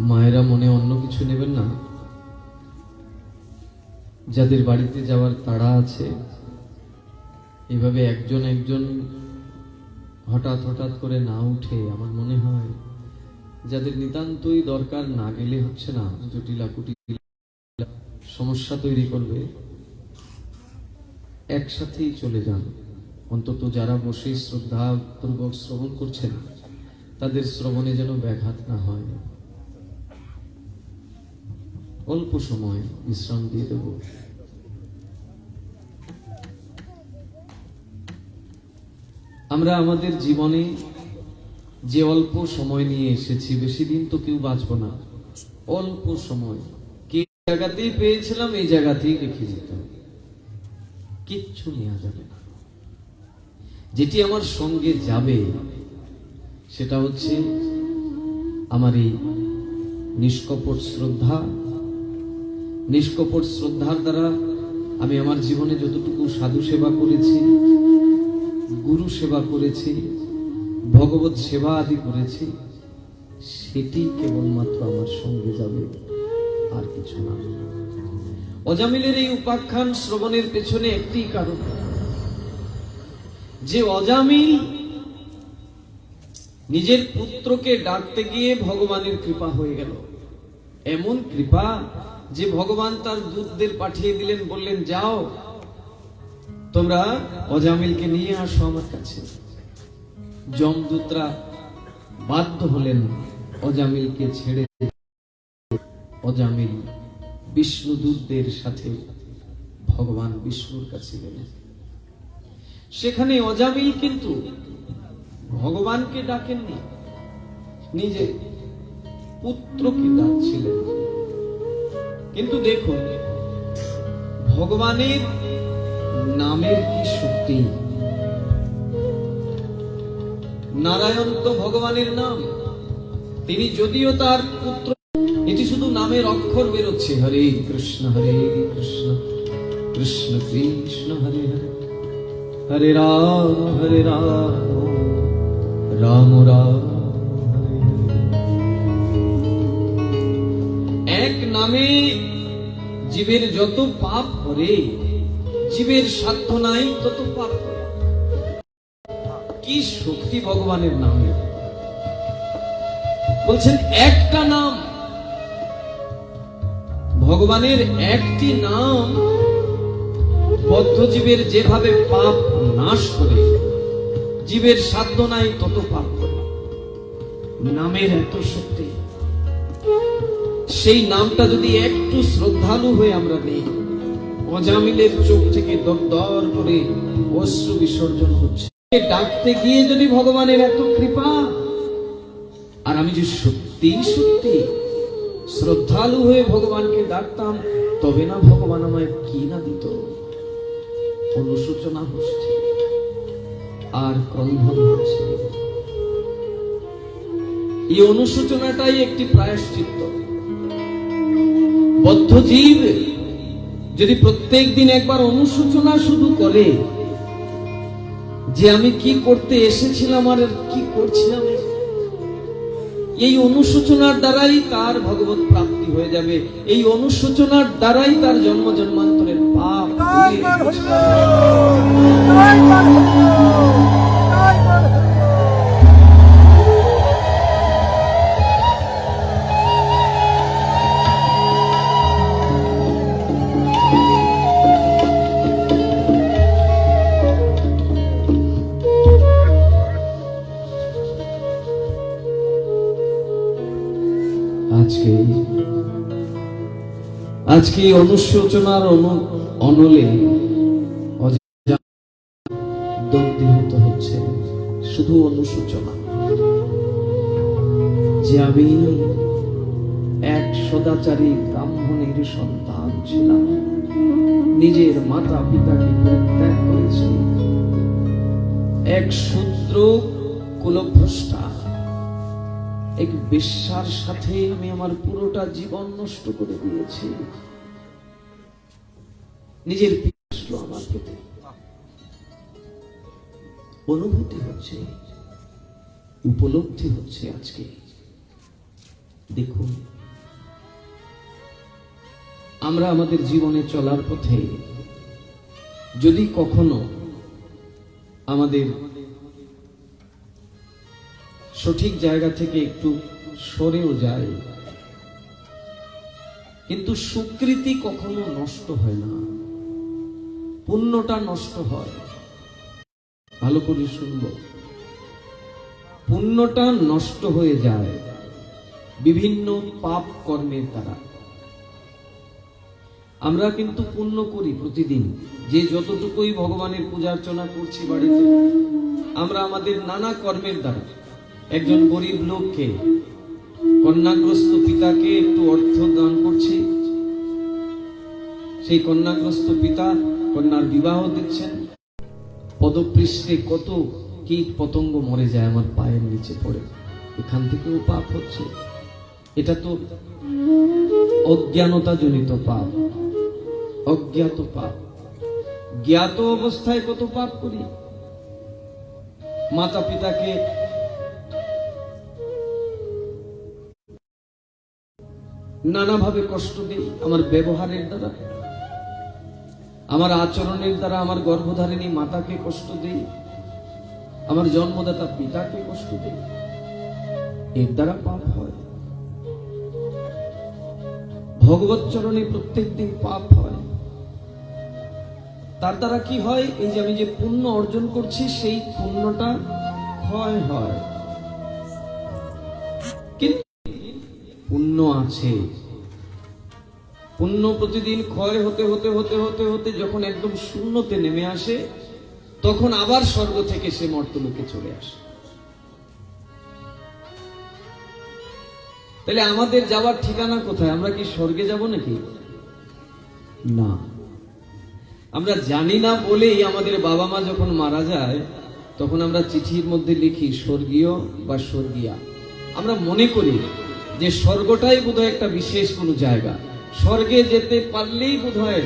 মায়েরা মনে অন্য কিছু নেবেন না। যাদের বাড়িতে যাওয়ার তাড়া আছে, এভাবে একজন একজন হঠাৎ হঠাৎ করে না উঠে, আমার মনে হয় যাদের নিতান্তই দরকার, না গেলে হচ্ছে না, জটিলাকুটি সমস্যা তৈরি করবে, একসাথেই চলে যান। অন্তত যারা বসে শ্রদ্ধাপূর্বক শ্রবণ করছেন, তাদের শ্রবণে যেন ব্যাঘাত না হয়। অল্প সময় বিশ্রাম দিয়ে দেব। আমরা আমাদের জীবনে যে অল্প সময় নিয়ে এসেছি, বেশি দিন তো কেউ বাঁচবো না, অল্প সময় কি জায়গাতেই পেয়েছিলাম, এই জায়গাতেই রেখে যেতে হবে, কিচ্ছু নেওয়া যাবে না। যেটি আমার সঙ্গে যাবে সেটা হচ্ছে আমার এই নিষ্কপট শ্রদ্ধা। নিষ্কপট শ্রদ্ধার দ্বারা আমি আমার জীবনে যতটুকু সাধু সেবা করেছি, গুরু সেবা করেছি, ভগবত সেবা আদি করেছি, সেটি কেবলমাত্র আমার সঙ্গে যাবে, আর কিছু না। অজামিলের এই উপাখ্যান শ্রবণের পেছনে একটি কারণ, যে অজামিল নিজের পুত্রকে ডাকতে গিয়ে ভগবানের কৃপা হয়ে গেল। এমন কৃপা যে ভগবান তার দূতদের পাঠিয়ে দিলেন, বললেন, যাও তোমরা অজামিলকে নিয়ে আসো আমার কাছে। যমদূতরা বাধ্য হলেন অজামিলকে ছেড়ে। অজামিল বিষ্ণুদূতদের সাথে ভগবান বিষ্ণুর কাছে গেলেন। সেখানে অজামিল কিন্তু ভগবানকে ডাকেননি, নিজে পুত্রকে ডাকছিলেন। কিন্তু দেখুন ভগবানের নামের কি শক্তি। নারায়ণ তো ভগবানের নাম, তিনি যদিও তার পুত্র, এটি শুধু নামের অক্ষর বেরোচ্ছে, হরে কৃষ্ণ কৃষ্ণ কৃষ্ণ হরে হরে, হরে রাম রাম রাম হরে হরে। এক নামে জীবের যত পাপ করে, জীবের সাধ্য নাই তত পাপ করে। কি শক্তি ভগবানের নামে। বলছেন একটা নাম, ভগবানের একটি নাম বদ্ধ জীবের যেভাবে পাপ নাশ করে, জীবের সাধ্য নাই তত পাপ করে। নামের এত শক্তি, সেই নামটা যদি একটু শ্রদ্ধালু হয়ে আমরা নেই, অজামিলের চোখ থেকে দরদর করে অশ্রু বিসর্জন হচ্ছে। ডাকতে গিয়ে যদি ভগবানের এত কৃপা, আর আমি যে সত্যি সত্যি শ্রদ্ধালু হয়ে ভগবানকে ডাকতাম, তবে না ভগবান আমায় কি না দিত। অনুশোচনা হচ্ছে আর ক্রন্ধন হচ্ছে। এই অনুশোচনাটাই একটি প্রায়শ্চিত্ত। বদ্ধ জীব যদি প্রত্যেক দিন একবার অনুশোচনা শুধু করে যে আমি কি করতে এসেছিলাম আর কি করছিলাম, এই অনুশোচনার দ্বারাই তার ভগবত প্রাপ্তি হয়ে যাবে। এই অনুশোচনার দ্বারাই তার জন্ম জন্মান্তরের পাপ আজকে অনুশোচনার অনলে দগ্ধীভূত হচ্ছে। শুধু অনুশোচনা যে আমি এক সদাচারী ব্রাহ্মণের সন্তান ছিলাম, নিজের মাতা পিতাকে পরিত্যাগ করেছি, এক শূদ্র কুলভ্রষ্টা, এক বেশ্যার সাথে আমি আমার পুরোটা জীবন নষ্ট করে দিয়েছি। নিজের পিতা আমার প্রতি অনুভূতি হচ্ছে, উপলব্ধি হচ্ছে। আজকে দেখুন, আমরা আমাদের জীবনে চলার পথে যদি কখনো আমাদের সঠিক জায়গা থেকে একটু সরেও যায়, কিন্তু সুকৃতি কখনো নষ্ট হয় না, পুণ্যটা নষ্ট হয়। ভালো করে শুনব, পুণ্যটা নষ্ট হয়ে যায় বিভিন্ন পাপ কর্মের দ্বারা। আমরা কিন্তু পুণ্য করি প্রতিদিন, যে যতটুকুই ভগবানের পূজা অর্চনা করছি বাড়িতে, আমরা আমাদের নানা কর্মের দ্বারা। একজন গরিব লোককে, কন্যাগ্রস্ত পিতাকে একটু অর্থ দান করছি, সেই কন্যাগ্রস্ত পিতা কন্যার বিবাহ দিচ্ছেন, পদপৃষ্ঠে কত কীট পতঙ্গ মরে যায় আমার পায়ের নিচে পড়ে, এখান থেকেও পাপ হচ্ছে। এটা তো অজ্ঞানতা জনিত পাপ, অজ্ঞাত পাপ। জ্ঞাত অবস্থায় কত পাপ করি। মাতা পিতাকে নানাভাবে কষ্ট দিই, আমার ব্যবহারের দ্বারা, আমার আচরণের দ্বারা। আমার গর্ভধারিণী মাতাকে কষ্ট দিই, আমার জন্মদাতা পিতাকে কষ্ট দিই, এর দ্বারা পাপ হয়। ভগবত চরণে প্রত্যেক দিন পাপ হয়। তার দ্বারা কি হয়? এই যে আমি যে পুণ্য অর্জন করছি, সেই পুণ্যটা ক্ষয় হয়। কিন্তু পুণ্য আছে, পুণ্য প্রতিদিন ক্ষয় হতে হতে হতে হতে হতে যখন একদম শূন্যতে নেমে আসে, তখন আবার স্বর্গ থেকে সে মর্তলোকে চলে আসে। তাহলে আমাদের যাওয়ার ঠিকানা কোথায়? আমরা কি স্বর্গে যাব নাকি? না, আমরা জানি না বলেই আমাদের বাবা মা যখন মারা যায় তখন আমরা চিঠির মধ্যে লিখি স্বর্গীয় বা স্বর্গীয়া। আমরা মনে করি যে স্বর্গটাই বোধহয় একটা বিশেষ কোনো জায়গা, স্বর্গে যেতে পারলেই বোধহয়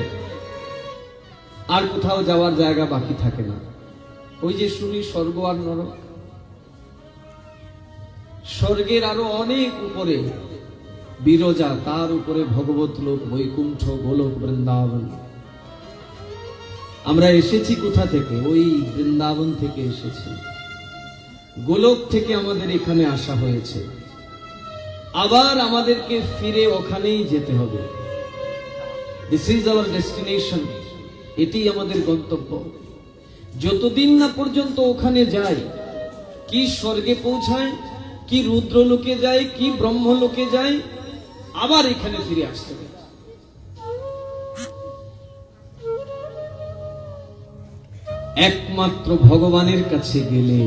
আর কোথাও যাওয়ার জায়গা বাকি থাকে না। ওই যে শুনি স্বর্গ আর নরক, স্বর্গের আরো অনেক উপরে বিরজা, তার উপরে ভগবত লোক, বৈকুণ্ঠ, গোলক, বৃন্দাবন। আমরা এসেছি কোথা থেকে? ওই বৃন্দাবন থেকে এসেছি, গোলক থেকে আমাদের এখানে আসা হয়েছে, আবার আমাদেরকে ফিরে ওখানেই যেতে হবে। দিস ইজ আওয়ার ডেস্টিনেশন, এটি আমাদের গন্তব্য। যতদিন না পর্যন্ত ওখানে যাই, কি স্বর্গে পৌঁছায়, কি রুদ্রলোকে যায়, কি ব্রহ্মলোকে যায়, আবার এখানে ফিরে আসতে হবে। একমাত্র ভগবানের কাছে গেলে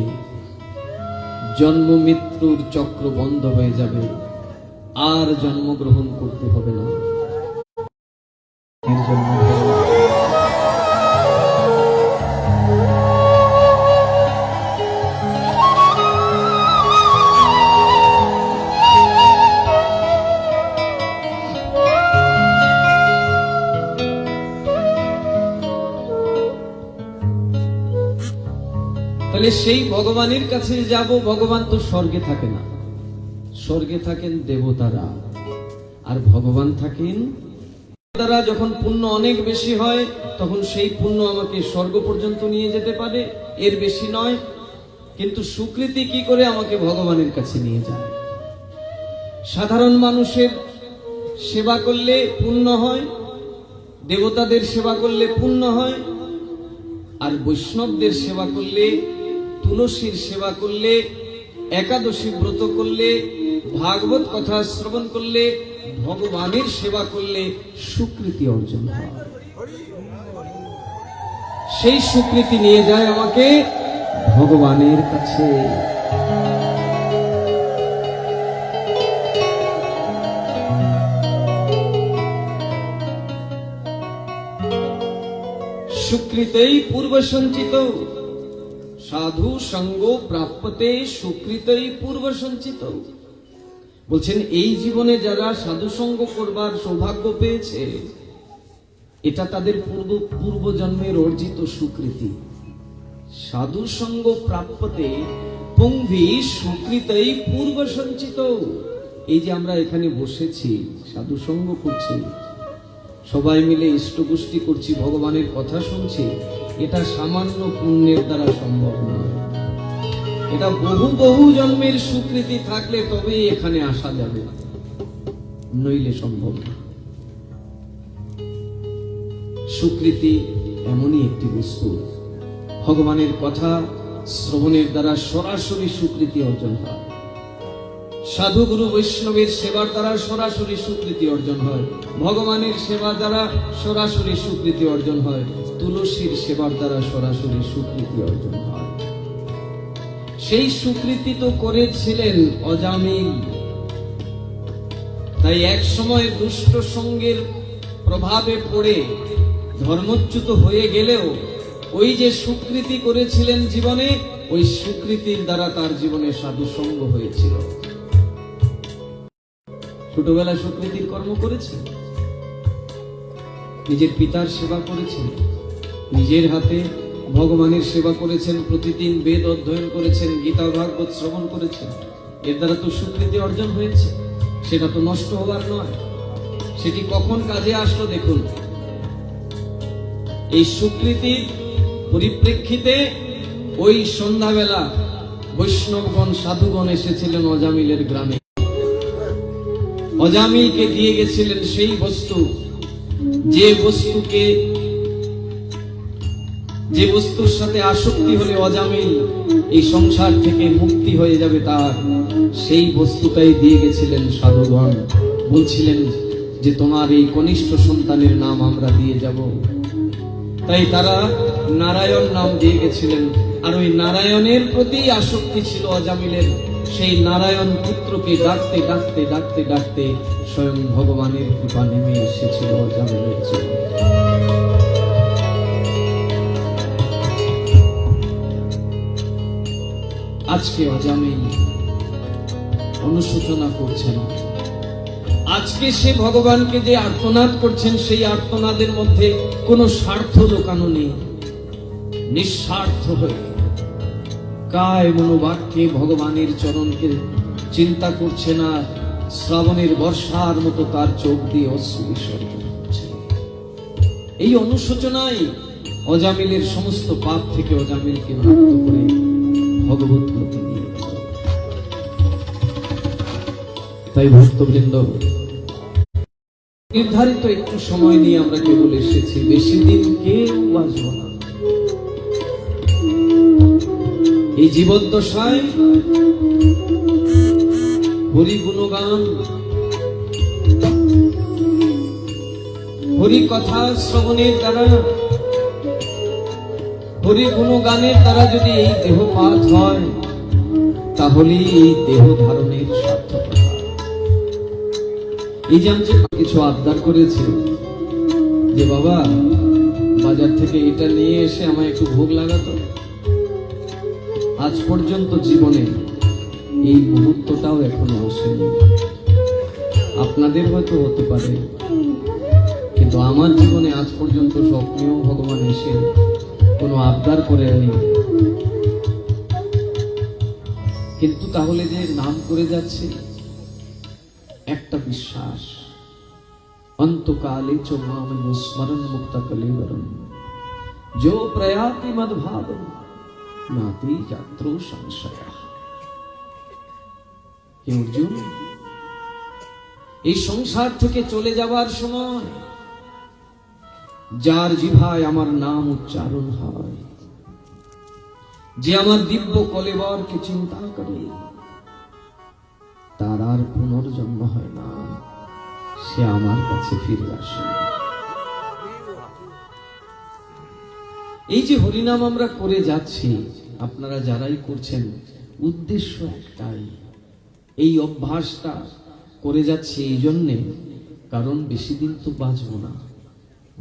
জন্ম মৃত্যুর চক্র বন্ধ হয়ে যাবে, আর জন্মগ্রহণ করতে হবে না। এর জন্য তাহলে সেই ভগবানের কাছে যাব। ভগবান তো স্বর্গে থাকে না, স্বর্গে থাকেন দেবতারা, আর ভগবান থাকেন দেবতারা। যখন পুণ্য অনেক বেশি হয় তখন সেই পুণ্য আমাকে স্বর্গ পর্যন্ত নিয়ে যেতে পারে, এর বেশি নয়। কিন্তু সুকৃতি কি করে আমাকে ভগবানের কাছে নিয়ে যায়? সাধারণ মানুষের সেবা করলে পুণ্য হয়, দেবতাদের সেবা করলে পুণ্য হয়, আর বৈষ্ণবদের সেবা করলে, তুলসীর সেবা করলে, একাদশী ব্রত করলে, ভাগবত কথা শ্রবণ করলে, ভগবানের সেবা করলে সুকৃতি অর্জন হয়। সেই সুকৃতি নিয়ে যায় আমাকে ভগবানের কাছে। সুকৃতই পূর্ব সঞ্চিত সাধু সঙ্গ প্রাপ্যতে সুকৃতই পূর্ব সঞ্চিত। বলছেন এই জীবনে যারা সাধু সঙ্গ করবার সৌভাগ্য পেয়েছে, এটা তাদের পূর্ব জন্মের অর্জিত সুকৃতি। সাধু সঙ্গ প্রাপ্যতে পুংভি সুকৃতই পূর্ব সঞ্চিত। এই যে আমরা এখানে বসেছি, সাধু সঙ্গ করছি, সবাই মিলে ইষ্টপুষ্টি করছি, ভগবানের কথা শুনছি, এটা সামান্য পুণ্যের দ্বারা সম্ভব নয়। এটা বহু বহু জন্মের সুকৃতি থাকলে তবেই এখানে আসা যাবে, নইলে সম্ভব না। সুকৃতি এমনই একটি বস্তু, ভগবানের কথা শ্রবণের দ্বারা সরাসরি সুকৃতি অর্জন হয়। সাধু গুরু বৈষ্ণবের সেবার দ্বারা সরাসরি সুকৃতি অর্জন হয়, ভগবানের সেবা দ্বারা সরাসরি সুকৃতি অর্জন হয়, তুলসীর সেবার দ্বারা সরাসরি সুকৃতি অর্জন হয়। সেই সুকৃতি তো করেছিলেন অজামিল। তাই এক সময় দুষ্ট সঙ্গের প্রভাবে পড়ে ধর্মচ্যুত হয়ে গেলেও ওই যে সুকৃতি করেছিলেন জীবনে, ওই সুকৃতির দ্বারা তার জীবনে সাধু সঙ্গ হয়েছিল। ছোটবেলায় সুকৃতির কর্ম করেছেন, নিজের পিতার সেবা করেছেন, নিজের হাতে ভগবানের সেবা করেছেন, প্রতিদিন বেদ অধ্যয়ন করেছেন, গীতা ভাগবত শ্রবণ করেছেন। এর দ্বারা তো সুকৃতি অর্জন হয়েছে, সেটা তো নষ্ট হবার নয়। সেটি কখন কাজে আসলো দেখুন। এই সুকৃতির পরিপ্রেক্ষিতে ওই সন্ধ্যাবেলা বৈষ্ণবগণ সাধুগণ এসেছিলেন অজামিলের গ্রামে। অজামিলকে দিয়ে গেছিলেন সেই বস্তু, যে বস্তুর সাথে আসক্তি হলে অজামিল এই সংসার থেকে মুক্তি হয়ে যাবে, তার সেই বস্তুটাই দিয়ে গেছিলেন সাধুগণ। বলছিলেন যে তোমার এই কনিষ্ঠ সন্তানের নাম আমরা দিয়ে যাব। তাই তারা নারায়ণ নাম দিয়ে গেছিলেন। আর ওই নারায়ণের প্রতি আসক্তি ছিল অজামিলের, সেই নারায়ণ পুত্রকে ডাকতে ডাকতে ডাকতে ডাকতে স্বয়ং ভগবানের কৃপা নেমে এসেছিল অজামিলের জীবনে। আজকে অজামিল অনুশোচনা করছেন, আজকে সে ভগবানকে যে আর্তনাদ করছেন সেই আর্তনাদের মধ্যে কোনো স্বার্থ লুকানো নেই। নিঃস্বার্থ হয়ে কায় মনোবাক্যে ভগবানের চরণকে চিন্তা করছে না, শ্রাবণের বর্ষার মতো তার চোখ দিয়ে অশ্রু বিসর্জন করছে। এই অনুশোচনায় অজামিলের সমস্ত পাপ থেকে অজামিলকে মুক্ত করে ভগবত লোকে নিয়ে গেল। তাই ভক্তবৃন্দ, নির্ধারিত একটু সময় নিয়ে আমরা কেবল এসেছি, বেশি দিন কেউ বাঁচব না। এই জীবদ্দশায় হরি গুণগান, হরি কথা শ্রবণের দ্বারা, হরি গুণগানের দ্বারা যদি এই দেহপাত হয়, তাহলে এই দেহ ধারণের সার্থকতা। এই যে আমি কিছু আবদার করেছি যে বাবা বাজার থেকে এটা নিয়ে এসে আমায় একটু ভোগ লাগাতো, আজ পর্যন্ত জীবনে এই মুহূর্তটাও এখনো আসেনি। আপনাদের হয়তো হতে পারে, কিন্তু আমার জীবনে আজ পর্যন্ত স্বপ্নেও ভগবান এসে কোনো আবদার করে আনি। কিন্তু তাহলে যে নাম করে যাচ্ছে, একটা বিশ্বাস, অন্তকালে চ মাম স্মরণ মুক্ত কলেবরম जो प्रयाति मद्भावम नाति यात्रो संशय। অর্জুন, এই সংসার থেকে চলে যাবার সময় যার জিভায় আমার নাম উচ্চারণ হয়, যে আমার দিব্য কলেবরকে চিন্তা করে, তার আর পুনর্জন্ম হয় না, সে আমার কাছে ফিরে আসে। এই যে হরিনাম আমরা করে যাচ্ছি, আপনারা যারাই করছেন, উদ্দেশ্য একটাই, এই অভ্যাসটা করে যাচ্ছি এই জন্যে, কারণ বেশি দিন তো বাঁচব না।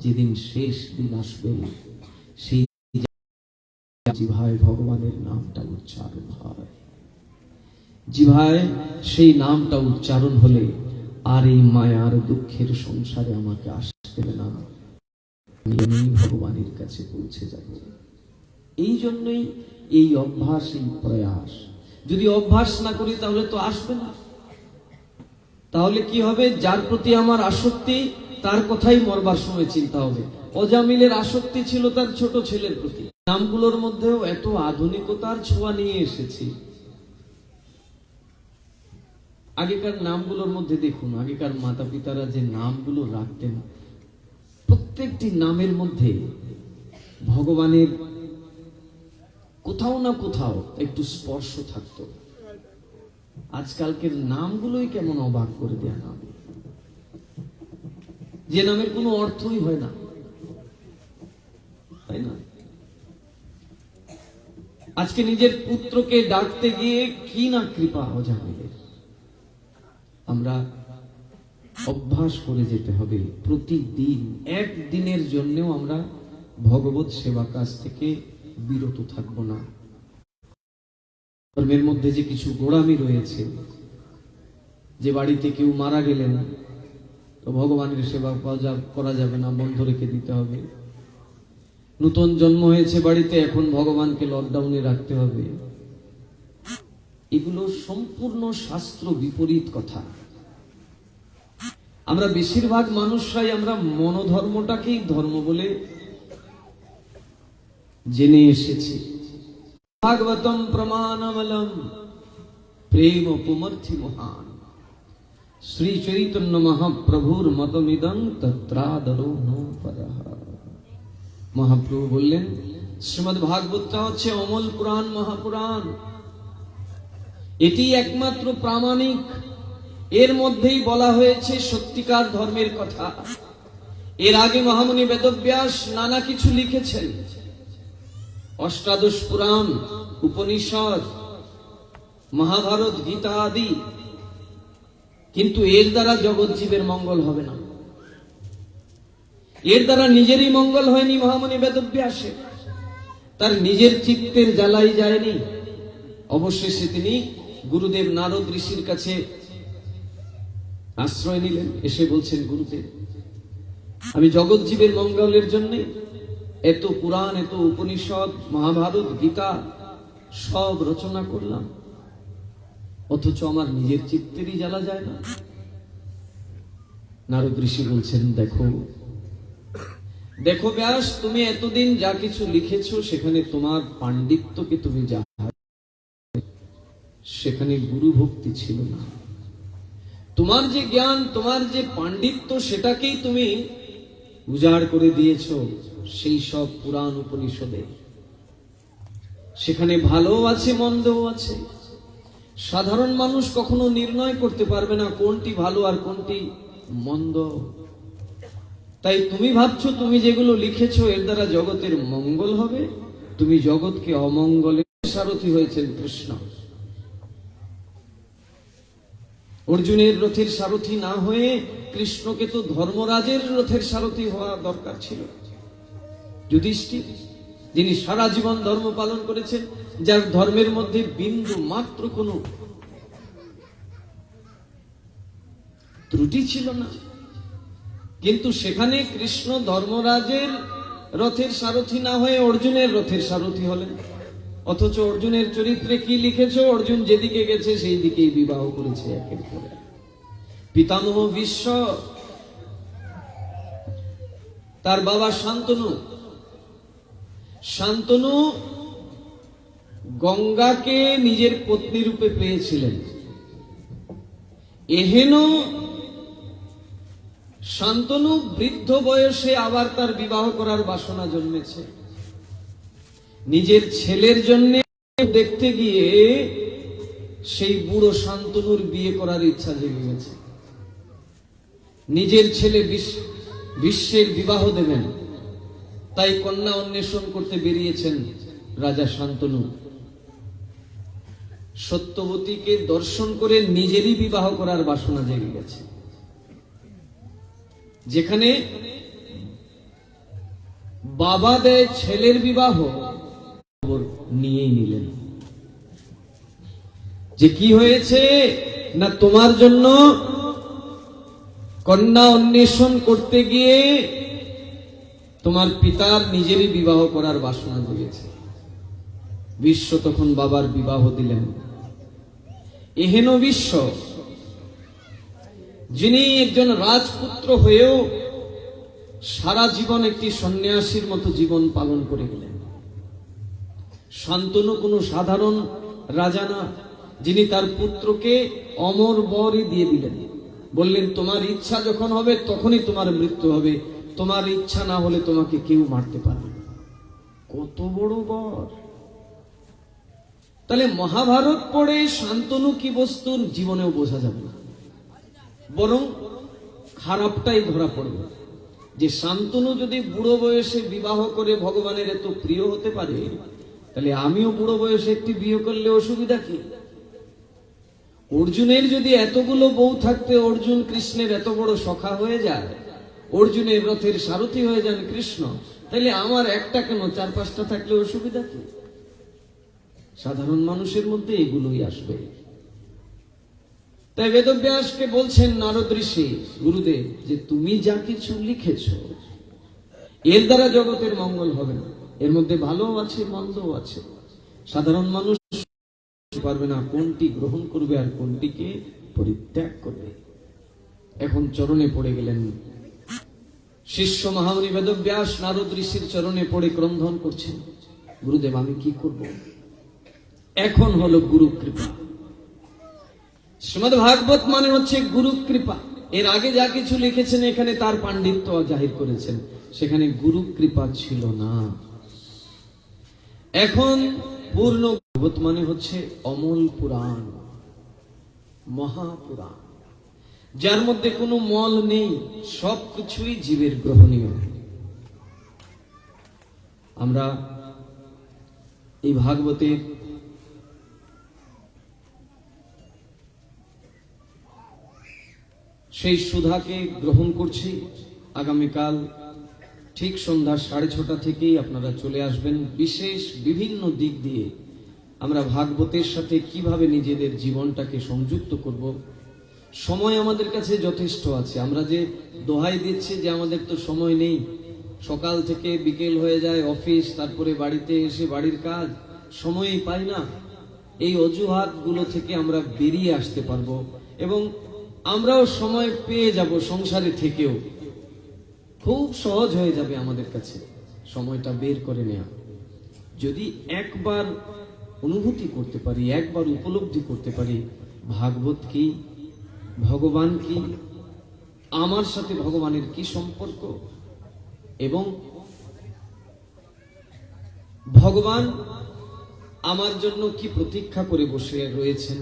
যেদিন শেষ দিন আসবে, সেই জিভায় ভগবানের নামটা উচ্চারণ হয়, জিভায় সেই নামটা উচ্চারণ হলে আর এই মায়ার দুঃখের সংসারে আমাকে আসতে হবে না, আমি ভগবানের কাছে পৌঁছে যাব। এই জন্যই এই অভ্যাস, এই প্রয়াস। যদি অভ্যাস না করি তাহলে তো আসবে না। তাহলে কি হবে? যার প্রতি আমার আসক্তি, তার কথাই মরবার সময় চিন্তা হবে। অজামিলের আসক্তি ছিল তার ছোট ছেলের প্রতি। নামগুলোর মধ্যেও এত আধুনিকতার ছোঁয়া নিয়ে এসেছি। আগেকার নামগুলোর মধ্যে দেখুন, আগেকার মাতা পিতারা যে নামগুলো রাখতেন, প্রত্যেকটি নামের মধ্যে ভগবানের কোথাও না কোথাও একটু স্পর্শ থাকতো। আজকালকের নামগুলোই কেমন অবাক করে দেয়া নাম, যে নামের কোনো অর্থই হয় না, তাই না? আজকে নিজের পুত্রকে ডাকতে গিয়ে কি না কৃপা অজামিলের। আমরা অভ্যাস করে যেতে হবে, প্রতিদিন একদিনের জন্যও আমরা ভগবত সেবা কাজ থেকে বিরত থাকবো না। ধর্মের মধ্যে যে কিছু গোড়ামি রয়েছে, যে বাড়িতে কেউ মারা গেলেন তো ভগবানের সেবা করা যাবে না, বন্ধ রেখে দিতে হবে। নতুন জন্ম হয়েছে বাড়িতে, এখন ভগবানকে লকডাউনে রাখতে হবে। এগুলো সম্পূর্ণ শাস্ত্র বিপরীত কথা। আমরা বেশিরভাগ মানুষরাই আমরা মনোধর্মটাকেই ধর্ম বলে জেনে এসেছি। ভাগবতম প্রমাণমলম প্রেম পুমর্থি মহান শ্রী চৈতন্য মহাপ্রভুর মতমিদং তত্রাদরো নো পরঃ। মহাপ্রভু বললেন, শ্রীমদ্ ভাগবতটা হচ্ছে অমল পুরাণ, মহাপুরাণ। এটি একমাত্র প্রামাণিক। এর মধ্যেই বলা হয়েছে সত্যিকার ধর্মের কথা। এর আগে মহামুনি বেদব্যাস নানা কিছু লিখেছেন, অষ্টাদশ পুরাণ, উপনিষদ, মহাভারত, গীতা আদি, কিন্তু এর দ্বারা জগৎ জীবের মঙ্গল হবে না। এর দ্বারা নিজেরই মঙ্গল হয়নি। মহামুনি বেদব্যাসে তার নিজের চিত্তের জ্বালাই যায়নি। অবশেষে তিনি গুরুদেব নারদ ঋষির কাছে আশ্রয় নিলেন। এসে বলছেন, গুরুদেব, আমি জগৎ জীবের মঙ্গলের জন্য এত পুরাণ, এত উপনিষদ, মহাভারত, গীতা সব রচনা করলাম, অথচ আমার নিজের চিত্তেরই জ্বালা যায় না। নারদ ঋষি বলছেন, দেখো দেখো ব্যাস, তুমি এতদিন যা কিছু লিখেছো সেখানে তোমার পাণ্ডিত্যকে তুমি যা, সেখানে গুরু ভক্তি ছিল না। তোমার যে জ্ঞান, তোমার যে পাণ্ডিত্য, সেটাকেই তুমি উজাড় করে দিয়েছো সেই সব পুরাণ উপনিষদে। সেখানে ভালোও আছে, মন্দও আছে। সাধারণ মানুষ কখনো নির্ণয় করতে পারবে না কোনটি ভালো আর কোনটি মন্দ। তাই তুমি ভাবছো তুমি যেগুলো লিখেছো এর দ্বারা জগতের মঙ্গল হবে, তুমি জগৎকে অমঙ্গলের সারথি হয়েছেন কৃষ্ণ। অর্জুনের রথের সারথি না হয়ে কৃষ্ণকে তো ধর্মরাজের রথের সারথি হওয়া দরকার ছিল। যুধিষ্ঠির, যিনি সারা জীবন ধর্ম পালন করেছেন, যার ধর্মের মধ্যে বিন্দু মাত্র কোনো ত্রুটি ছিল না, কিন্তু সেখানে কৃষ্ণ ধর্মরাজের রথের সারথি না হয়ে অর্জুনের রথের সারথি হলেন। অথচ অর্জুনের চরিত্রে কি লিখেছ? অর্জুন যেদিকে গেছে সেই দিকেই বিবাহ করেছে একের পর এক। পিতামহ ভীষ্ম, তার বাবা শান্তনু, শান্তনু গঙ্গাকে নিজের পত্নী রূপে পেয়েছিলেন। এহেন শান্তনু বৃদ্ধ বয়সে আবার তার বিবাহ করার বাসনা জন্মেছে। নিজের ছেলের জন্য দেখতে গিয়ে সেই বুড়ো শান্তনুর বিয়ে করার ইচ্ছা জেগে গেছে। নিজের ছেলে বিশ্বের বিবাহ দেবেন, তাই কন্যা অন্বেষণ করতে বেরিয়েছেন রাজা শান্তনু। সত্যবতীকে দর্শন করে নিজেরই বিবাহ করার বাসনা জেগে গেছে। যেখানে বাবা দেয় ছেলের বিবাহ, নিয়েই নিলেন যে কি হয়েছে না, তোমার জন্য কন্যা অন্বেষণ করতে গিয়ে তোমার পিতার নিজেরই বিবাহ করার বাসনা জেগেছে। বিশ্ব তখন বাবার বিবাহ দিলেন। এহেন বিশ্ব, যিনি একজন রাজপুত্র হয়েও সারা জীবন একটি সন্ন্যাসীর মতো জীবন পালন করে গেলেন। শান্তনু কোনো সাধারণ রাজা না, যিনি তার পুত্রকে অমর বরই দিয়ে দিলেন। বললেন, তোমার ইচ্ছা যখন হবে তখনই তোমার মৃত্যু হবে, তোমার ইচ্ছা না হলে তোমাকে কেউ মারতে পারবে না। কত বড় বর! তাহলে মহাভারত পড়ে শান্তনু কি বস্তুর জীবনেও বোঝা যাবে না, বরং খারাপটাই ধরা পড়বে। যে শান্তনু যদি বুড়ো বয়সে বিবাহ করে ভগবানের এত প্রিয় হতে পারে, তাহলে আমিও বুড়ো বয়সে একটি বিয়ে করলে অসুবিধা কি? অর্জুনের যদি এতগুলো বউ থাকতে অর্জুন কৃষ্ণের এত বড় সখা হয়ে যায়, অর্জুনের রথের সারথি হয়ে যান কৃষ্ণ, তাহলে আমার একটা কেন, 4-5টা থাকলে অসুবিধা কি? সাধারণ মানুষের মধ্যে এগুলোই আসবে। তাই বেদব্যাসকে বলছেন নারদ ঋষি, গুরুদেব, যে তুমি যা কিছু লিখেছ এর দ্বারা জগতের মঙ্গল হবে না। এর মধ্যে ভালো আছে, মন্দও আছে। সাধারণ মানুষ পারবে না কোনটি গ্রহণ করবে আর কোনটিকে পরিত্যাগ করবে। এখন চরণে পড়ে গেলেন শিষ্য মহামুনি বেদব্যাস। নারদ ঋষির চরণে পড়ে ক্রন্দন করছেন, গুরুদেব, আমি কি করব? এখন হলো গুরু কৃপা। শ্রীমদ্ ভাগবত মানে হচ্ছে গুরু কৃপা। এর আগে যা কিছু লিখেছেন এখানে তার পাণ্ডিত্য জাহির করেছেন, সেখানে গুরু কৃপা ছিল না। এখন পূর্ণ ভাগবত মানে হচ্ছে অমল পুরাণ, মহাপুরাণ, যার মধ্যে কোনো মল নেই, সবকিছুই জীবের গ্রহণীয়। আমরা এই ভাগবতের সেই সুধাকে গ্রহণ করছি। আগামীকাল ঠিক সন্ধ্যা 6:30 থেকেই আপনারা চলে আসবেন। বিশেষ বিভিন্ন দিক দিয়ে আমরা ভাগবতের সাথে কিভাবে নিজেদের জীবনটাকে সংযুক্ত করব। সময় আমাদের কাছে যথেষ্ট আছে। আমরা যে দোহাই দিচ্ছি যে আমাদের তো সময় নেই, সকাল থেকে বিকেল হয়ে যায়, অফিস, তারপরে বাড়িতে এসে বাড়ির কাজ, সময়ই পাই না। এই অজুহাতগুলো থেকে আমরা বেরিয়ে আসতে পারবো এবং আমরাও সময় পেয়ে যাব। সংসারে থেকেও খুব সহজ হয়ে যাবে আমাদের কাছে সময়টা বের করে নেওয়া। যদি একবার অনুভূতি করতে পারি, একবার উপলব্ধি করতে পারি ভাগবত কি, ভগবান কি, আমার সাথে ভগবানের কি সম্পর্ক, এবং ভগবান আমার জন্য কি প্রতীক্ষা করে বসে রয়েছেন,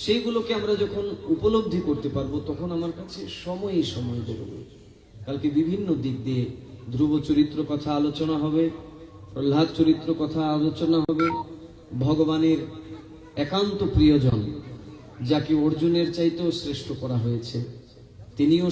সেইগুলোকে আমরা যখন উপলব্ধি করতে পারবো তখন আমার কাছে সময়ই সময় বেরোবে। কালকে বিভিন্ন দিক দিয়ে ধ্রুব চরিত্র কথা আলোচনা হবে, প্রহ্লাদ চরিত্র কথা আলোচনা হবে, ভগবানের একান্ত প্রিয়জন যাকে অর্জুনের চাইতেও শ্রেষ্ঠ করা হয়েছে তিনিও